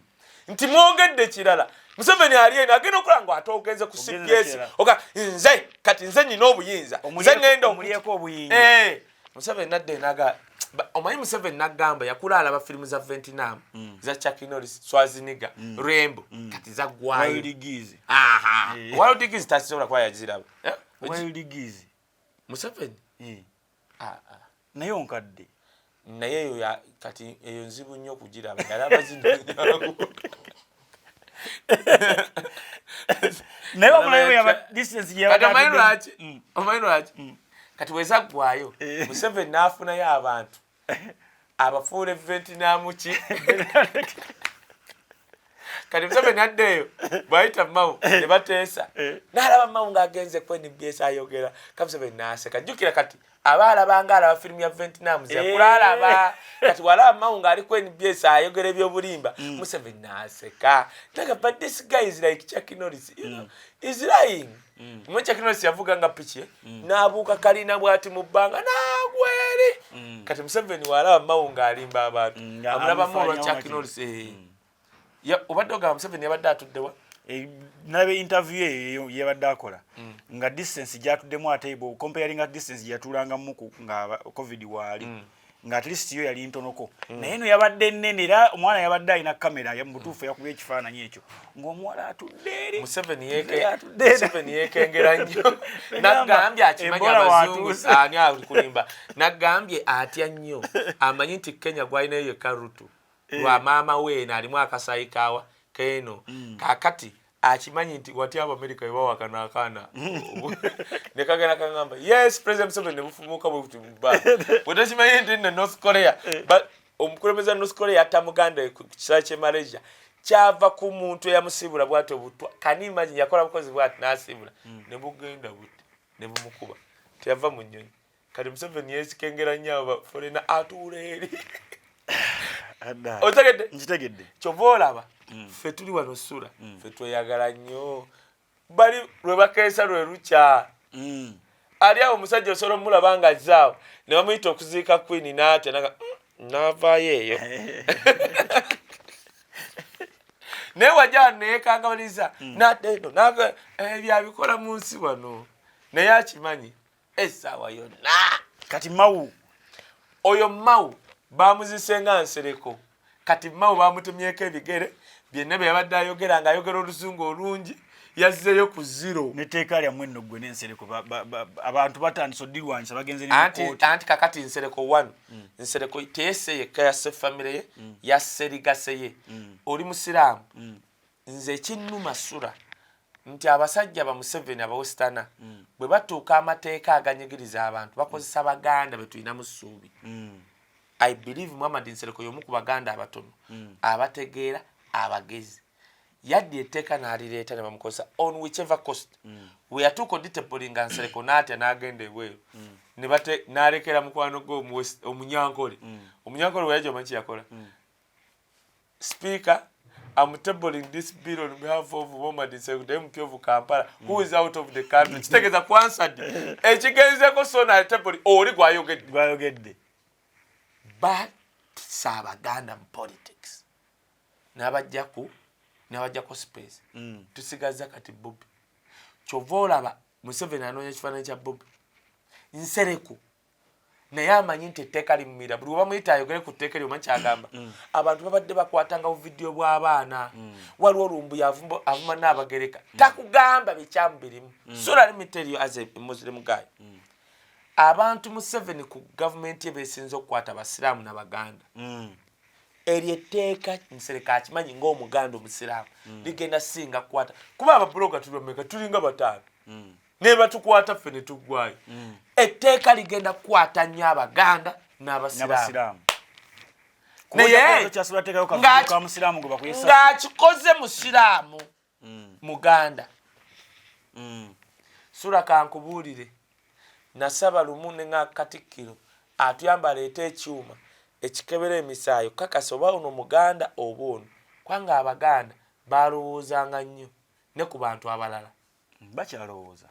nti mwogedde kirala Museven aliena agenda okulanga atoogenze ku CPS oka nze kati nze nina obuyinza nze ngenda omuliyeko obuyinza Museven nadde naga omanyi Museven nagamba yakula alaba filimu za Vietnam za Chuck Norris Schwarzenegger Rambo kati za gwayo Wild Geese Wild Geese tasobola kwa yaziraba Wild Geese Museven naye onkadde naye eyo kati eyo nzibu nnyo okugiraba yalaba zino naye omulayo yaba distance omanyi lwaki kati weza gwayo Museven n'afunayo abantu abafuula Vietnam ki kati Museven addeeyo bwayita Mao ne bateesa n'alaba Mao ng'agenze ku NBS ayogera ka Museven n'aseka jjukira kati abaalabanga alaba firimu ya Vietnam yakulalaba kati walaba Mao ng'ali ku NBS ayogera ebyobulimba Museven n'aseka but this guy is like Chuck Norris you know is lying mwe Chuck Norris yavuga nga piki n'abuuka kalina bw'ati mu bbanga n'agweri kati Museven walaba Mao ng'alimba abantu amulaba Mao lwa Chuck Norris obadde ogamba Museven yabadde atuddewa nabe interview yabadde akola nga distance gyatuddemu ate bo comparing distance gyatulanga muku nga covid wali nga at least yo yali ntonoko naye no yabadde nnene era omwana yabadde alina kamera ya mutuufu yakubye ekifaananyi ekyo ng'omuwala atudde eri Museven yekengera nnyo nagambye akimanya abazungu ani ali kulimba nagambye atya nnyo amanyi nti Kenya gwalinayo yekka Ruto lwa maama we n'alimu akasayi kaawa keno kakati akimanyi nti wati America ebawakana akaana ne kagenda kangamba yes President Museven ne bufumuka bwe butimba watakimanyi nti ne North Korea but omukulembeze North Korea yatta muganda ku kisayi kye Malaysia kyava ku muntu eyamusibula bw'ati obutwa kanima yakola bukozi bw'ati n'asibula ne bugenda buti ne bumukuba teyava mu nnyonyi kati Museven yeesikengera nnyo abo forena atuula eri otegedde nkitegedde kyova olaba ffe tuli wano SULA ffe tweyagala nnyo bali lwe bakeesa lwe lukya ali awo omusajja osobola omulaba nga azzaawo ne bamuyita okuziika Queen n'atya n'avaayo eyo naye wajja neyeekangabaliza n'adda eno ebyo abikola mu nsi wano naye akimanyi essaawa yonna kati mawu oyo mawu baamuzise nga nsereko kati mawu baamutemyeko ebigere byenna bye yabadde ayogera ng'ayogera oluzungu olungi yazzeeyo ku zero neteeka lyammwe nno ggwe n'ensereko abantu batandise oddirwanyisa bagenze nemukooti anti kakati nsereko 1 nsereko teyesse yekka yasse famire ye yasse ligase ye oli musiraamu nze ekinnuma SULA nti abasajja ba Museven abawesitana bwe batuuka amateeka aganyigiriza abantu bakozesa baganda be tulina mu ssuubi I believe Muhammad Nsereko y'omu ku baganda abatono abategeera abagezi yaddi etteeka n'alireeta ne bamukozesa on whichever cost we yatuuka oditebuli nga Nsereko n'atya n'agenda ebweru n'alekera mukwano gwe omunyankole omunyankole we yajja omanyi yakola speaker I'm tabling this bill on behalf of Muhammad Nsereko the MP of Kampala who is out of the country kitegeeza kwansadi ekigenzeko so n'atabuli oli gwayogedde but Sabaganda politics n'abajjaku space tusigaza kati Bobi kyova olaba Museven anoonya ekifaananyi kya Bobi Nsereko naye amanyi nti etteeka limumira buli bamuyita ayogere ku tteeka lyomanyi kyagamba abantu babadde bakwatanga buvidiyo bw'abaana waliwo olumbuya avuma n'abagereka takugamba bekyamu birimu SULA let me tell you as a Muslim guy abantu Museven ku gavumenti ye beesinze okukwata abasiraamu n'abaganda eryo etteeka Nsereko akimanyi ng'omuganda omusiraamu ligenda singa kukwata kuba ababuloga tulomeka tulinga 5 ne batukwata ffe ne tuggwayo etteeka ligenda kukwata nnyo abaganda n'abasiraamu naye ng'akikoze musiraamu muganda SULA kankubuulire nasaba lumu ne nga Katikkiro atuyamba aleeta ekyuma ekikebera emisaayo kakasa oba ono muganda oba ono kwanga abaganda balowoozanga nnyo ne ku bantu abalala bakyalowooza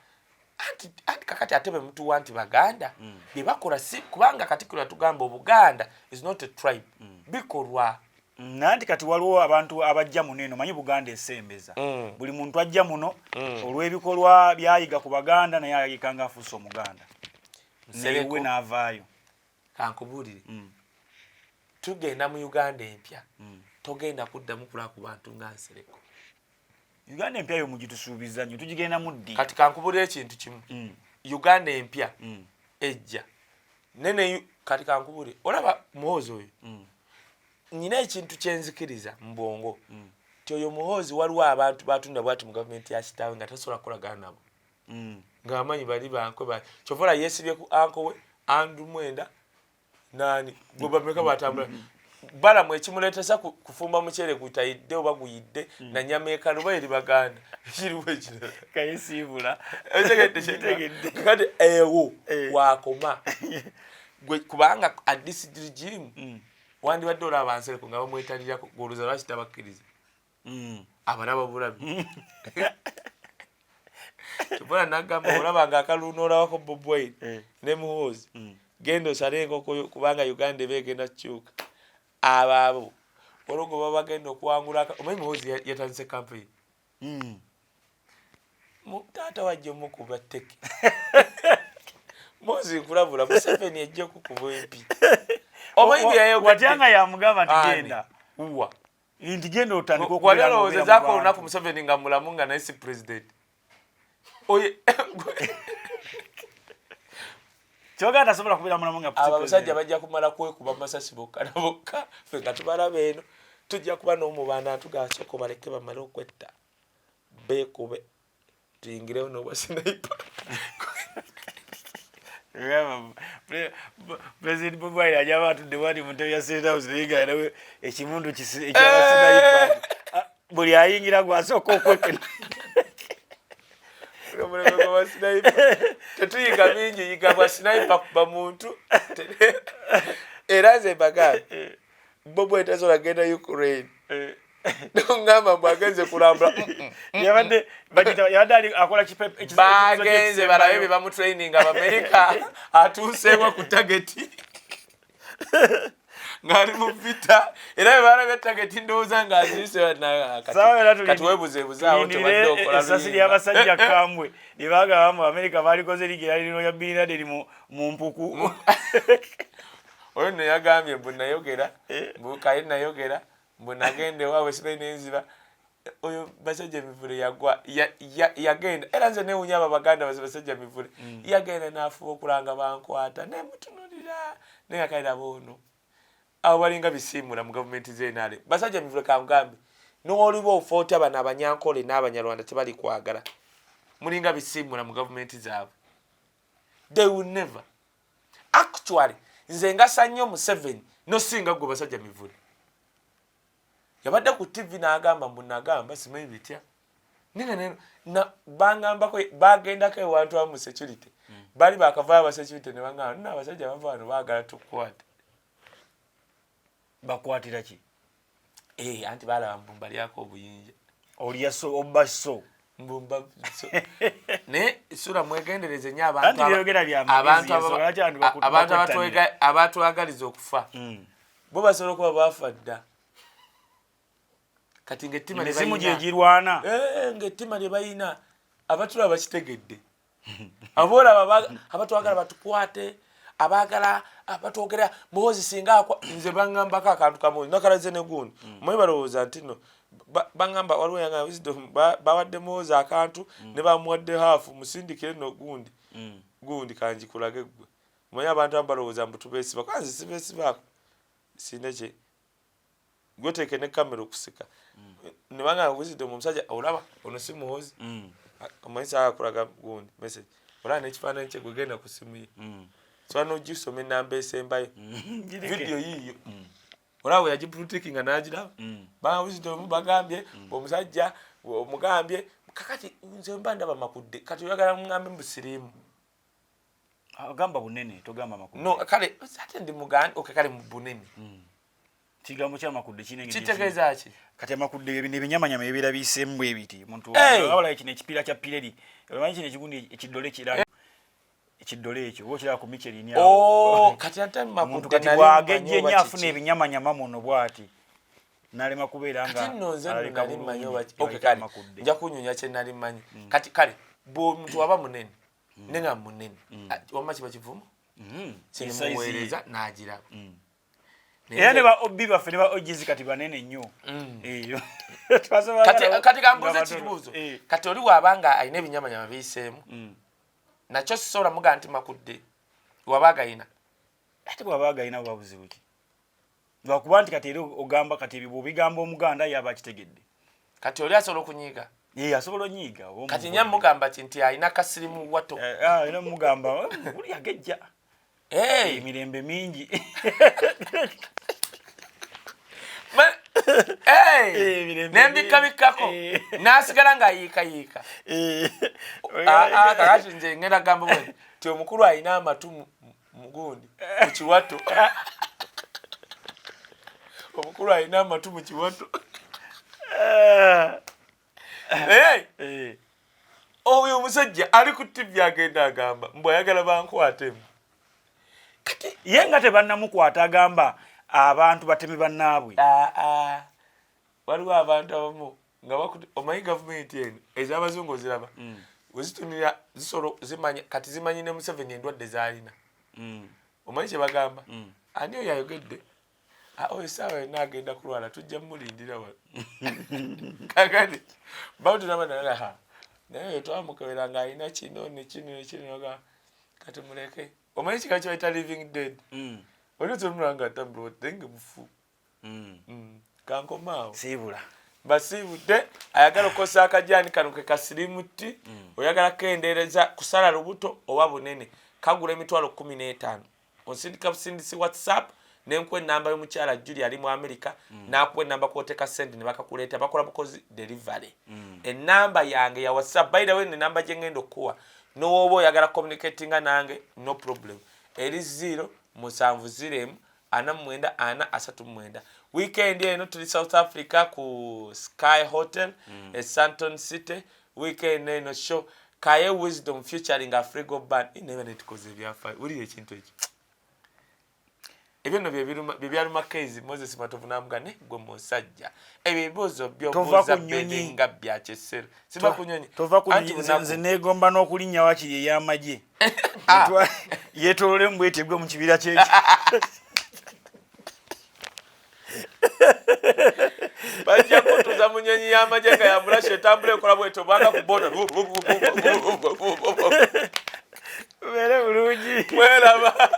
anti kakati ate be mutuwa nti baganda bye bakola si kubanga Katikkiro atugamba Obuganda is not a tribe bikolwa nanti kati waliwo abantu abajja muno eno manyi Buganda esembeza buli muntu ajja muno olw'ebikolwa byayiga ku baganda naye ayikanga afuusa omuganda newe n'avaayo kankubuulire tugenda mu Uganda empya togenda kuddamu kulaba ku bantu nga Nsereko Uganda empya yo mugitusuubiza nnyo tugigenda mu ddi kati kankubuulire ekintu kimu Uganda empya ejja nene kati kankubuulire olaba muhoozi oyo nyina ekintu kyenzikiriza mu bwongo ti oyo muhoozi waliwo abantu batunda bwati mu gavumenti ya kitaawe nga tasobola kukolagana nabo ng'amanyi bali bankwe kyovola yeesibye ku anko we Andu Mwenda nani gwe bameka batambula balamu ekimuleetesa kufumba mukyere gutayidde oba guyidde na nyama ekaluba eri baganda kiriwo ekirala kayisiibula tegedde kati ewo wakoma gwe kubanga adisidirigirimu wandibadde olaba Nsereko nga bamwetalirako goluza lwaki tabakkiriza abalaba bulabi kibona nagamba olaba nga akalunoolawako Bobi Wine ne muhoozi genda osale enkoko kubanga Uganda beegenda kukyuka abo olwogo baba bagenda okuwangula omanyi muhoozi yatandise campaign taata wajja omukuba tteke muhoozi nkulabula Museven ejja okukuba empi watyanga yamugamba nti genda uwa nti genda otandika okwalolowoozezaako olunaku Museven nga mulamu nga naye si president kyoga tasobola kubeera mulamu nga abasajja bajja kumala kwekuba masasi bokka na bokka ffe nga tubalaba eno tujja kuba n'omubaana atugaasoko baleke bamale okwetta beekube tuyingirewo n'obwasinaipa President Bobi Wine ajaba atudde wali mu ntebe ya State House naye nga ekimundu ekyabasinaipa buli ayingira gwasooka okwekena omulego wa sniper tetuyiga bingi yiga bwa sniper kuba muntu era nze mbagambe Bobi etasobola genda Ukraine ngamba bwagenze kulambula yabadde akola bagenze balabe be bamutraining America atuuseewo ku targeti ngari mu vita era balabe targeti ndowooza ng'aziise kati webuzeebuzaawo tebadde okola esasi ly'abasajja kambwe lye baagamba mu America baalikoze ligira lino ya Bin Laden mu mpuku oyo nno yagambye mbu nayogera kaye nayogera mbu nagende waawe sibe n'enziba oyo basajja mivule yagwa yagenda era nze newunya abo baganda basajja mivule yagenda n'afuba okulanga bankwata nemutunulira neyakalira boono abo balinga bisiimula mu gavumenti z'enaale basajja mivule kangambe n'oliba ofooti abano abanyankole n'abanyarwanda tebali kwagala mulinga bisiimula mu gavumenti zaabwe they will never actually nze ngasa nnyo Museven nosinga gwe basajja mivule yabadde ku TV n'agamba mbu nagamba simanyi bitya na bangambako bagendako ewantu amu security bali bakavaayo aba security ne bangamba nina abasajja bava wano baagala tukwate bakwatira ki anti balaba mbumba lyako obuyinja olya so obba so mbumba so ne SULA mwegendereze nnyo abantu abagaliza okufa bo basobola okuba bafa dda kati ng'ettima mizimu gye girwana ng'ettima lye bayina abatula bakitegedde aboolaba abatwagala batukwate abagala abatwogera muhozi singa nze bangambako akantu kamozi nakalaze ne gundi omanyi balowooza nti no bangamba waliwo yanga wisdom bawadde muhozi akantu ne bamuwadde haafu musindikire no gundi kanjikulage gwe omanyi abantu abamu balowooza mbu tubeesiba kwanze sibeesibaako sinekye gwoteeke ne kamera okusika ne bangamba wisdom omusajja olaba ono si muhozi omanyi saakakulaga gundi message olaba n'ekifaananyi kye gwegenda ku simu ye so n'ogisoma ennamba esembayo vidiyo yiiyo olaba we yagiprutikinga n'agiraba wisdom bagambye omusajja omugambye kakati nze mba ndaba makudde kati oyagala mugambe mbusiriimu agamba bunene togamba makudde no kale ate ndi muganda kale mu bunene kigambo kya makudde kinenge kitegeeza ki kati amakudde ebinyamanyama ebibeera bisembu ebiti omuntu awala kino ekipiira kya pireri omanyi kino ekigundi ekiddole kiraga ekiddole ekyo oba okiraba ku Michelin awo kati ate makudde kati bwagejje nnyo afuna ebinyamanyama muno bw'ati n'alema kubeera nga nali mmanyi kale nja kunyunya kye nali mmanyi kati kale bw'omuntu waba munene ne nga munene wamma kiba kivumu kirimuweereza n'agiraba era ne ba Obi baffe ne ba Ogizi kati banene nnyo eyo kati kambuuza ekibuuzo kati oli waabanga alina ebinyamanyama biyiseemu nakyo sisobola mugaa nti makudde waba agayina ate bw'aba agayina buba buzibu ki lwakuba nti kati era ogamba kati ebyo bw'obigamba omuganda yaba akitegedde kati oli asobola okunyiiga asobola onyiiga kati nya mugamba nti alina kasirimu wato era mugamba uli agejja emirembe mingi nembikabikkako n'asigala ng'ayiikayiika kakati nze ngenda gamba bwe ti omukulu alina amatu mugundi mu kiwato omukulu alina amatu mu kiwato oyo omusajja ali ku TV agenda agamba mbw ayagala bankwatemu kati ye nga tebannamukwata agamba abantu batemi bannaabwe waliwo abantu abamu nga omanyi gavumenti eno ez'abazungu oziraba wezitunira zimanya kati zimanyi ne Museven endwadde zaalina omanyi kye bagamba ani oyo ayogedde oyo essaawa yonna agenda kulwala tujja mumulindira wano kakati bawutunabanaha naye twamukebera nga alina kino nekino kati muleke omanyi kika kyo bayita living dead olizomula nga atambula tenge mufu kankomaawo siibula basiibudde ayagala okukosa akajaani kano ke kasirimuti oyagala kendeereza kusala lubuto oba bunene kagula emitwalo 15 onsindika busindisi WhatsApp nenkuwa enamba y'omukyala Julia ali mu America nakuwa enamba kwoteka sente ne bakakuleeta bakola bukozi delivery enamba yange ya WhatsApp by the way enamba gye ngenda okuwa n'oba oyagala communicatinga nange no problem eri 07049 weekend eno tuli South Africa ku Sky Hotel Santon City weekend eno show Kaye Wisdom featuring Afrigo Band ineba netikoze byafa uli ekintu ekyo ebyo no byaluma Kezi Moses Matovu namugane gwe musajja ebibuzo byobuza beninga byakesero siba kunyonyi tova kunyonyi nze negomba n'okulinnya wakiri ey'amagye yetolole mbwetegwe mu kibira kye bajja kutuza munyonyi y'amagye nga yamulashe etambula ekola bweto bwanga ku boda bere bulungi mweraba